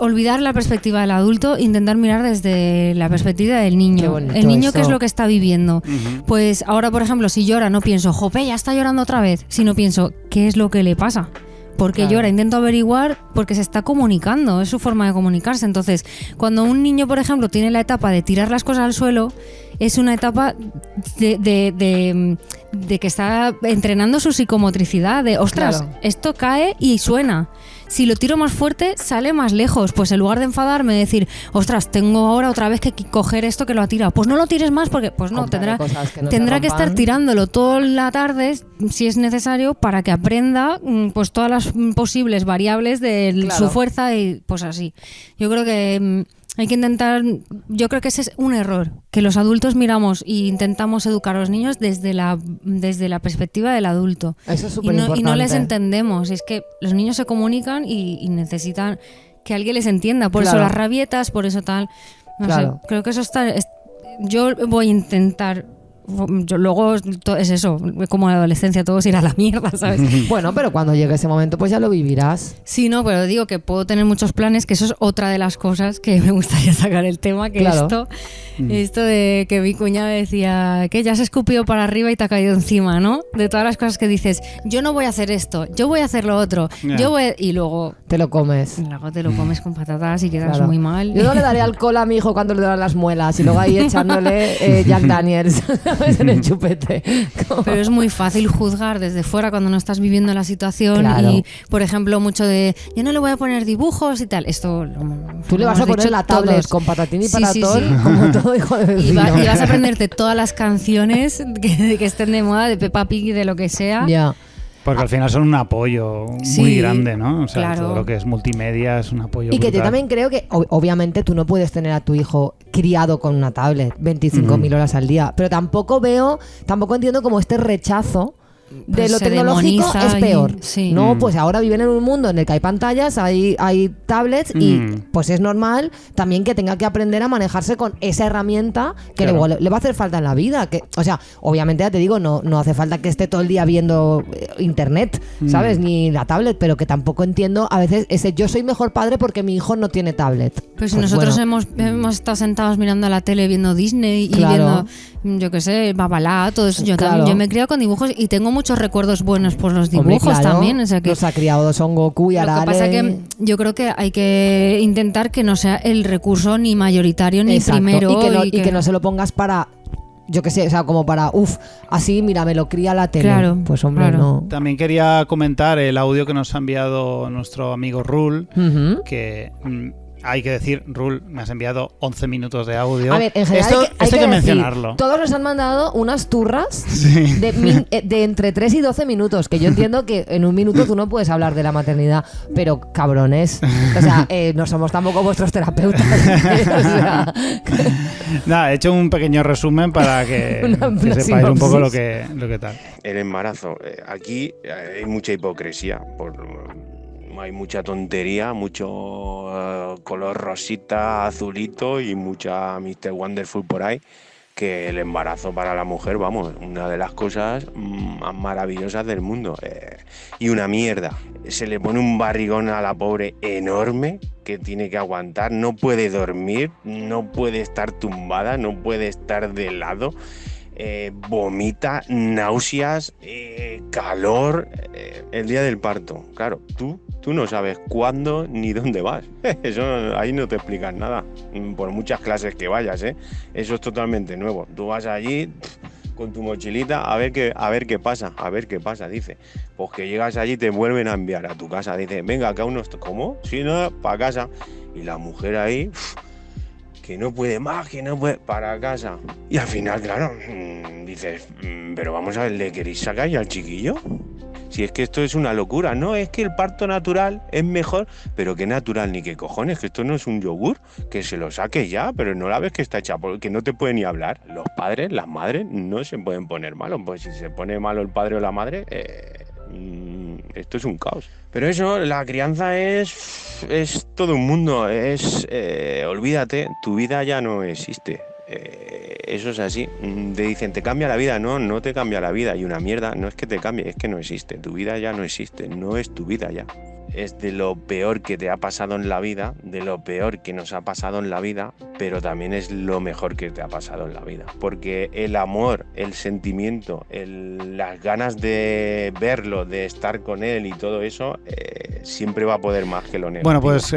olvidar la perspectiva del adulto, intentar mirar desde la perspectiva del niño. Qué bonito El niño, eso. ¿qué es lo que está viviendo? Pues ahora, por ejemplo, si llora, no pienso, jope, ya está llorando otra vez, sino pienso, ¿qué es lo que le pasa? Porque llora, intento averiguar porque se está comunicando, es su forma de comunicarse. Entonces, cuando un niño, por ejemplo, tiene la etapa de tirar las cosas al suelo, es una etapa de que está entrenando su psicomotricidad, de ostras, Claro. esto cae y suena. Si lo tiro más fuerte, sale más lejos. Pues en lugar de enfadarme, decir, ostras, tengo ahora otra vez que coger esto que lo ha tirado. Pues no lo tires más porque, pues no, Comprarle cosas que no se tendrá que rompan. estar tirándolo toda la tarde, si es necesario, para que aprenda pues todas las posibles variables de Claro. su fuerza y pues así. Yo creo que hay que intentar, yo creo que ese es un error, que los adultos miramos e intentamos educar a los niños desde la perspectiva del adulto. Eso es y súper no importante. les entendemos. Es que los niños se comunican y necesitan que alguien les entienda. Por Claro. eso las rabietas, por eso tal. No Claro. sé, creo que eso yo voy a intentar. Luego es eso, como la adolescencia, todos ir a la mierda, ¿sabes? Bueno, pero cuando llegue ese momento pues ya lo vivirás. Sí, no, pero digo que puedo tener muchos planes, que eso es otra de las cosas que me gustaría sacar el tema, que Claro. esto de que mi cuñada decía que ya se escupió para arriba y te ha caído encima, ¿no? De todas las cosas que dices, yo no voy a hacer esto, yo voy a hacer lo otro, y luego Te lo comes. te lo comes con patatas y quedas Claro. muy mal. Yo no le daré alcohol a mi hijo cuando le duelen las muelas y luego ahí echándole Jack Daniels ¿sabes? En el chupete. Como- Pero es muy fácil juzgar desde fuera cuando no estás viviendo la situación Claro. y, por ejemplo, mucho de yo no le voy a poner dibujos y tal. Esto Tú le lo vas a hemos poner dicho la tablet todos. con patatín y Sí, sí, patatón sí. como todo hijo de Y, vecino. y vas a aprenderte todas las canciones que estén de moda, de Peppa Pig y de lo que sea. Ya. Porque al final son un apoyo Sí, muy grande, ¿no? O sea, claro. todo lo que es multimedia es un apoyo Y que yo brutal. también creo que obviamente tú no puedes tener a tu hijo criado con una tablet 25.000 horas al día, pero tampoco entiendo como este rechazo de Pues lo se tecnológico demoniza es peor. sí. No, pues ahora viven en un mundo en el que hay pantallas, hay tablets y pues es normal también que tenga que aprender a manejarse con esa herramienta que Claro. le va a hacer falta en la vida. Que, o sea, obviamente ya te digo, no hace falta que esté todo el día viendo internet, ¿sabes? Ni la tablet, pero que tampoco entiendo a veces ese yo soy mejor padre porque mi hijo no tiene tablet. Pues si Pues nosotros bueno. hemos estado sentados mirando a la tele viendo Disney y Claro. viendo, yo qué sé, Babalá, todo eso. Yo Claro. también, yo me he criado con dibujos y tengo muchos recuerdos buenos por los Hombre, dibujos claro, también. O sea que los ha criado Son Goku y lo Arale. que pasa que yo creo que hay que intentar que no sea el recurso ni mayoritario ni Exacto, primero. y que no se lo pongas para, yo qué sé, o sea, como para, así, mira, me lo cría la tele. Claro, Pues hombre, claro. no. También quería comentar el audio que nos ha enviado nuestro amigo Rul, Ujú. que hay que decir, Rul, me has enviado 11 minutos de audio. A ver, en general esto hay que decir, mencionarlo. todos nos han mandado unas turras de entre 3 y 12 minutos, que yo entiendo que en un minuto tú no puedes hablar de la maternidad, pero cabrones, o sea, no somos tampoco vuestros terapeutas. O sea, Nada, he hecho un pequeño resumen para que sepáis un poco lo que tal. El embarazo. Aquí hay mucha hipocresía. Hay mucha tontería, mucho color rosita, azulito y mucha Mr. Wonderful por ahí. Que el embarazo para la mujer, vamos, una de las cosas más maravillosas del mundo. Y una mierda. Se le pone un barrigón a la pobre enorme que tiene que aguantar. No puede dormir, no puede estar tumbada, no puede estar de lado. Vomita, náuseas, calor. El día del parto, claro, tú no sabes cuándo ni dónde vas. Eso ahí no te explican nada, por muchas clases que vayas, eso es totalmente nuevo. Tú vas allí con tu mochilita a ver qué pasa, dice. Pues que llegas allí, te vuelven a enviar a tu casa, dice, venga, acá unos... ¿Cómo? Sí, no, para casa. Y la mujer ahí... que no puede más, que no puede, para casa. Y al final, claro, dices, pero vamos a ver, ¿le queréis sacar ya al chiquillo? Si es que esto es una locura, no, es que el parto natural es mejor, pero qué natural ni qué cojones, que esto no es un yogur, que se lo saque ya, pero no la ves que está hecha, porque no te puede ni hablar. Los padres, las madres, no se pueden poner malos, pues si se pone malo el padre o la madre, esto es un caos. Pero eso, la crianza es todo un mundo, olvídate, tu vida ya no existe. Eso es así. Te dicen, te cambia la vida. No te cambia la vida. Y una mierda, no es que te cambie, es que no existe. Tu vida ya no existe, no es tu vida ya. Es de lo peor que te ha pasado en la vida, de lo peor que nos ha pasado en la vida, pero también es lo mejor que te ha pasado en la vida. Porque el amor, el sentimiento, las ganas de verlo, de estar con él y todo eso, siempre va a poder más que lo negativo. Bueno, pues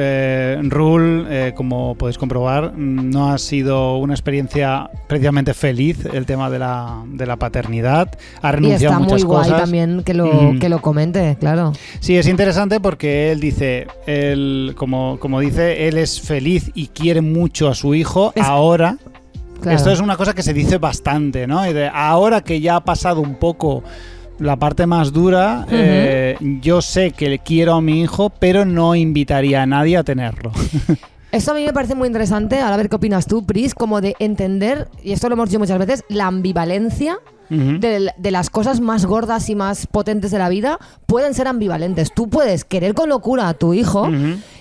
Rul, como podéis comprobar, no ha sido una experiencia precisamente feliz el tema de la paternidad. Ha renunciado a muchas cosas. Y está muy guay también que lo comente, claro. Sí, es interesante porque él dice, como dice, él es feliz y quiere mucho a su hijo ahora. Claro. Esto es una cosa que se dice bastante, ¿no? Y ahora que ya ha pasado un poco la parte más dura, yo sé que quiero a mi hijo, pero no invitaría a nadie a tenerlo. Esto a mí me parece muy interesante, ahora a ver qué opinas tú, Pris, como de entender, y esto lo hemos dicho muchas veces, la ambivalencia de las cosas más gordas y más potentes de la vida pueden ser ambivalentes. Tú puedes querer con locura a tu hijo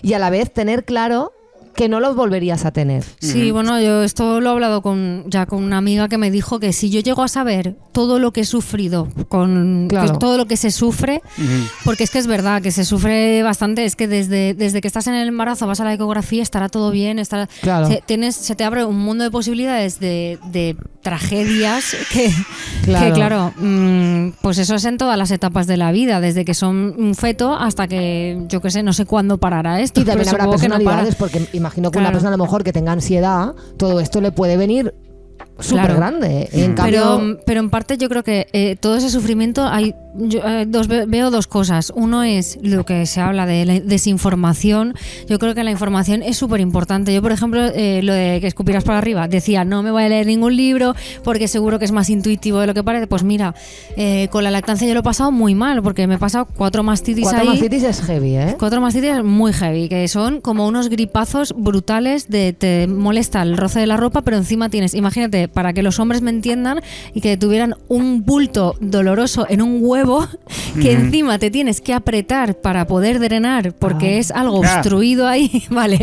y a la vez tener claro que no los volverías a tener. Sí, bueno, yo esto lo he hablado con una amiga que me dijo que si yo llego a saber todo lo que he sufrido, todo lo que se sufre, porque es que es verdad que se sufre bastante, es que desde que estás en el embarazo vas a la ecografía, estará todo bien, se te abre un mundo de posibilidades de tragedias que claro, pues eso es en todas las etapas de la vida, desde que son un feto hasta que, yo qué sé, no sé cuándo parará esto. Y también habrá personalidades, porque imagino que una persona a lo mejor que tenga ansiedad, todo esto le puede venir súper grande. En cambio... pero en parte yo creo que todo ese sufrimiento veo dos cosas. Uno es lo que se habla de la desinformación. Yo creo que la información es súper importante. Yo, por ejemplo, lo de que escupirás para arriba, decía, no me voy a leer ningún libro porque seguro que es más intuitivo de lo que parece. Pues mira, con la lactancia yo lo he pasado muy mal porque me he pasado 4 mastitis ahí. 4 mastitis es heavy, 4 mastitis es muy heavy, que son como unos gripazos brutales te molesta el roce de la ropa, pero encima tienes, imagínate, para que los hombres me entiendan y que tuvieran un bulto doloroso en un huevo que encima te tienes que apretar para poder drenar porque es algo obstruido ahí. Vale,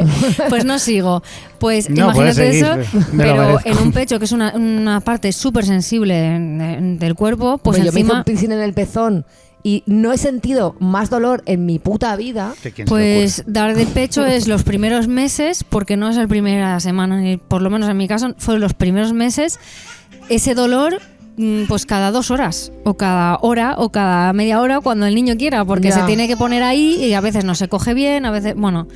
pues no sigo. Pues no, imagínate eso, pero en un pecho que es una parte súper sensible del cuerpo, pues encima... Yo me hice un piercing en el pezón y no he sentido más dolor en mi puta vida. Pues dar de pecho es los primeros meses, porque no es la primera semana, ni por lo menos en mi caso fueron los primeros meses. Ese dolor, pues cada 2 horas, o cada hora, o cada media hora, cuando el niño quiera, porque se tiene que poner ahí y a veces no se coge bien, a veces, bueno,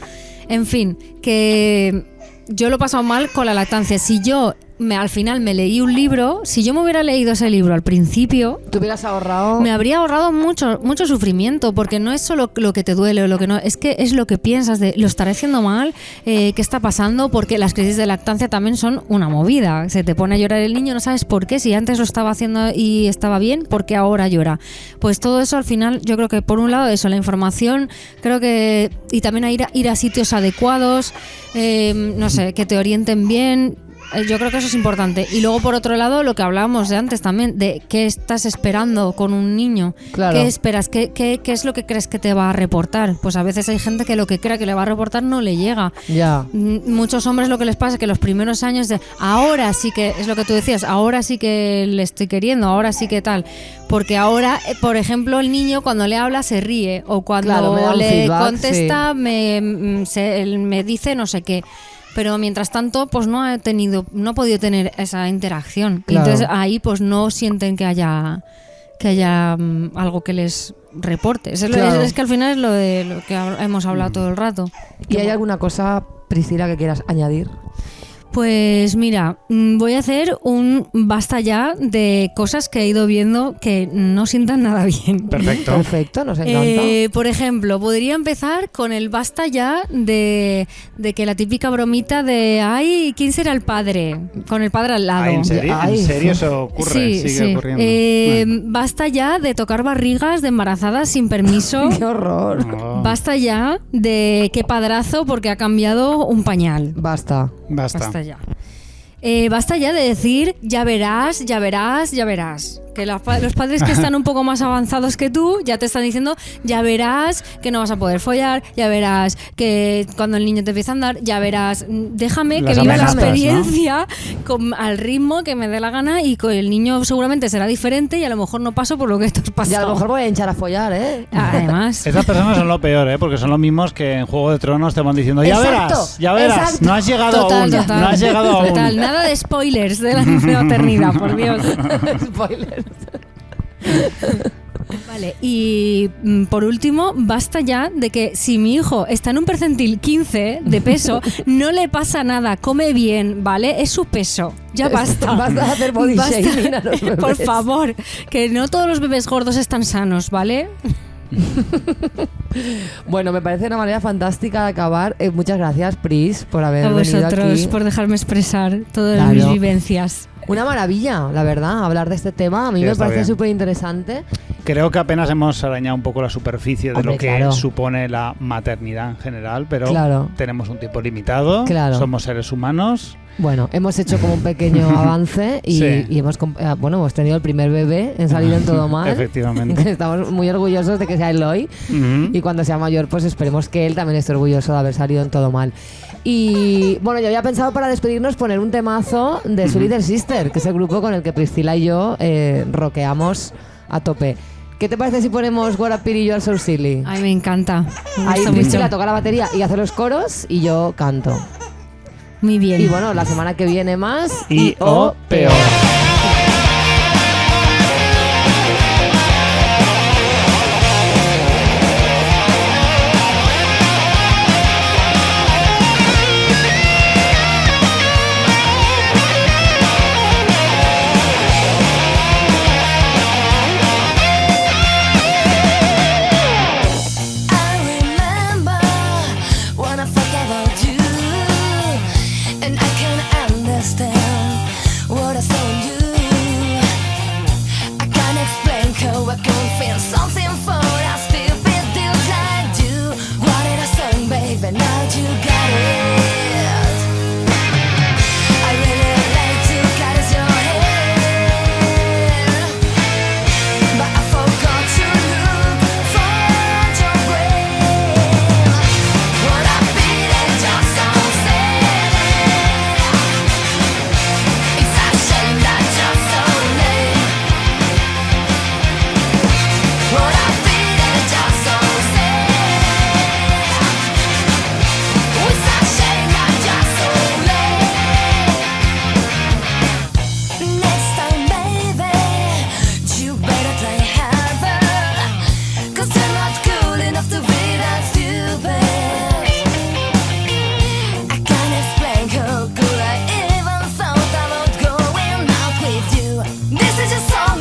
en fin, que yo lo he pasado mal con la lactancia. Si yo al final me leí un libro. Si yo me hubiera leído ese libro al principio, Te hubieras ahorrado. me habría ahorrado mucho sufrimiento, porque no es solo lo que te duele o lo que no, es que es lo que piensas de lo estaré haciendo mal, qué está pasando, porque las crisis de lactancia también son una movida. Se te pone a llorar el niño, no sabes por qué, si antes lo estaba haciendo y estaba bien, ¿por qué ahora llora? Pues todo eso al final, yo creo que por un lado eso, la información, creo que, y también ir a sitios adecuados, no sé, que te orienten bien. Yo creo que eso es importante. Y luego, por otro lado, lo que hablábamos de antes también, de qué estás esperando con un niño. Claro. ¿Qué esperas? ¿Qué es lo que crees que te va a reportar? Pues a veces hay gente que lo que crea que le va a reportar no le llega. Ya. Muchos hombres lo que les pasa es que los primeros años de ahora sí que, es lo que tú decías, ahora sí que le estoy queriendo, ahora sí que tal. Porque ahora, por ejemplo, el niño cuando le habla se ríe, o cuando Claro, me da un le feedback, contesta él me dice no sé qué. Pero mientras tanto, pues no ha podido tener esa interacción. Claro. Y entonces ahí pues no sienten que haya algo que les reporte. Claro. Es que al final es lo de lo que hemos hablado todo el rato. ¿Y hay alguna cosa, Priscila, que quieras añadir? Pues mira, voy a hacer un basta ya de cosas que he ido viendo que no sientan nada bien. Perfecto. Nos encanta. Por ejemplo, podría empezar con el basta ya de que la típica bromita de ay, ¿quién será el padre? Con el padre al lado. Ay, ¿en serio? Ay, ¿En serio eso ocurre? Sigue ocurriendo. Basta ya de tocar barrigas de embarazadas sin permiso. ¡Qué horror! Oh, Basta ya de qué padrazo porque ha cambiado un pañal. Basta. basta. Basta ya. Basta ya de decir ya verás. Que los padres que están un poco más avanzados que tú ya te están diciendo ya verás que no vas a poder follar, ya verás que cuando el niño te empieza a andar, ya verás, déjame Las que viva la amenazas, experiencia al ritmo que me dé la gana y con el niño seguramente será diferente y a lo mejor no paso por lo que tú has Y pasado. a lo mejor voy a hinchar a follar, ¿eh? Además. Esas personas son lo peor, ¿eh? Porque son los mismos que en Juego de Tronos te van diciendo ya Exacto, verás, exacto. no has llegado aún, no has llegado aún. Total, nada de spoilers de la maternidad, por Dios. Spoilers. Vale, y por último, basta ya de que si mi hijo está en un percentil 15 de peso, no le pasa nada, come bien, ¿vale? Es su peso, ya basta. Basta de hacer body Basta. shaming a los bebés. Por favor, que no todos los bebés gordos están sanos, ¿vale? Bueno, me parece una manera fantástica de acabar. Muchas gracias, Pris, por haber A venido vosotros aquí. por dejarme expresar todas Claro. mis vivencias. Una maravilla, la verdad, hablar de este tema. A mí Sí, me está parece bien. súper interesante. Creo que apenas hemos arañado un poco la superficie de Hombre, lo que claro. supone la maternidad en general, pero Claro. tenemos un tiempo limitado, Claro. somos seres humanos. Bueno, hemos hecho como un pequeño avance y, Sí. y hemos tenido el primer bebé en salir en todo mal. Efectivamente. Estamos muy orgullosos de que sea Eloy. Ujú. Y cuando sea mayor, pues esperemos que él también esté orgulloso de haber salido en todo mal. Y bueno, yo había pensado para despedirnos poner un temazo de Su Little Sister, que es el grupo con el que Priscila y yo rockeamos a tope. ¿Qué te parece si ponemos What a Pity You're So Silly? Ay, me encanta. Me Ahí gusta Priscila mucho. toca la batería y hace los coros y yo canto. Muy bien. Y bueno, la semana que viene más Y o peor. I remember when I thought about you, and I can understand what I saw in you.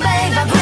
babe, I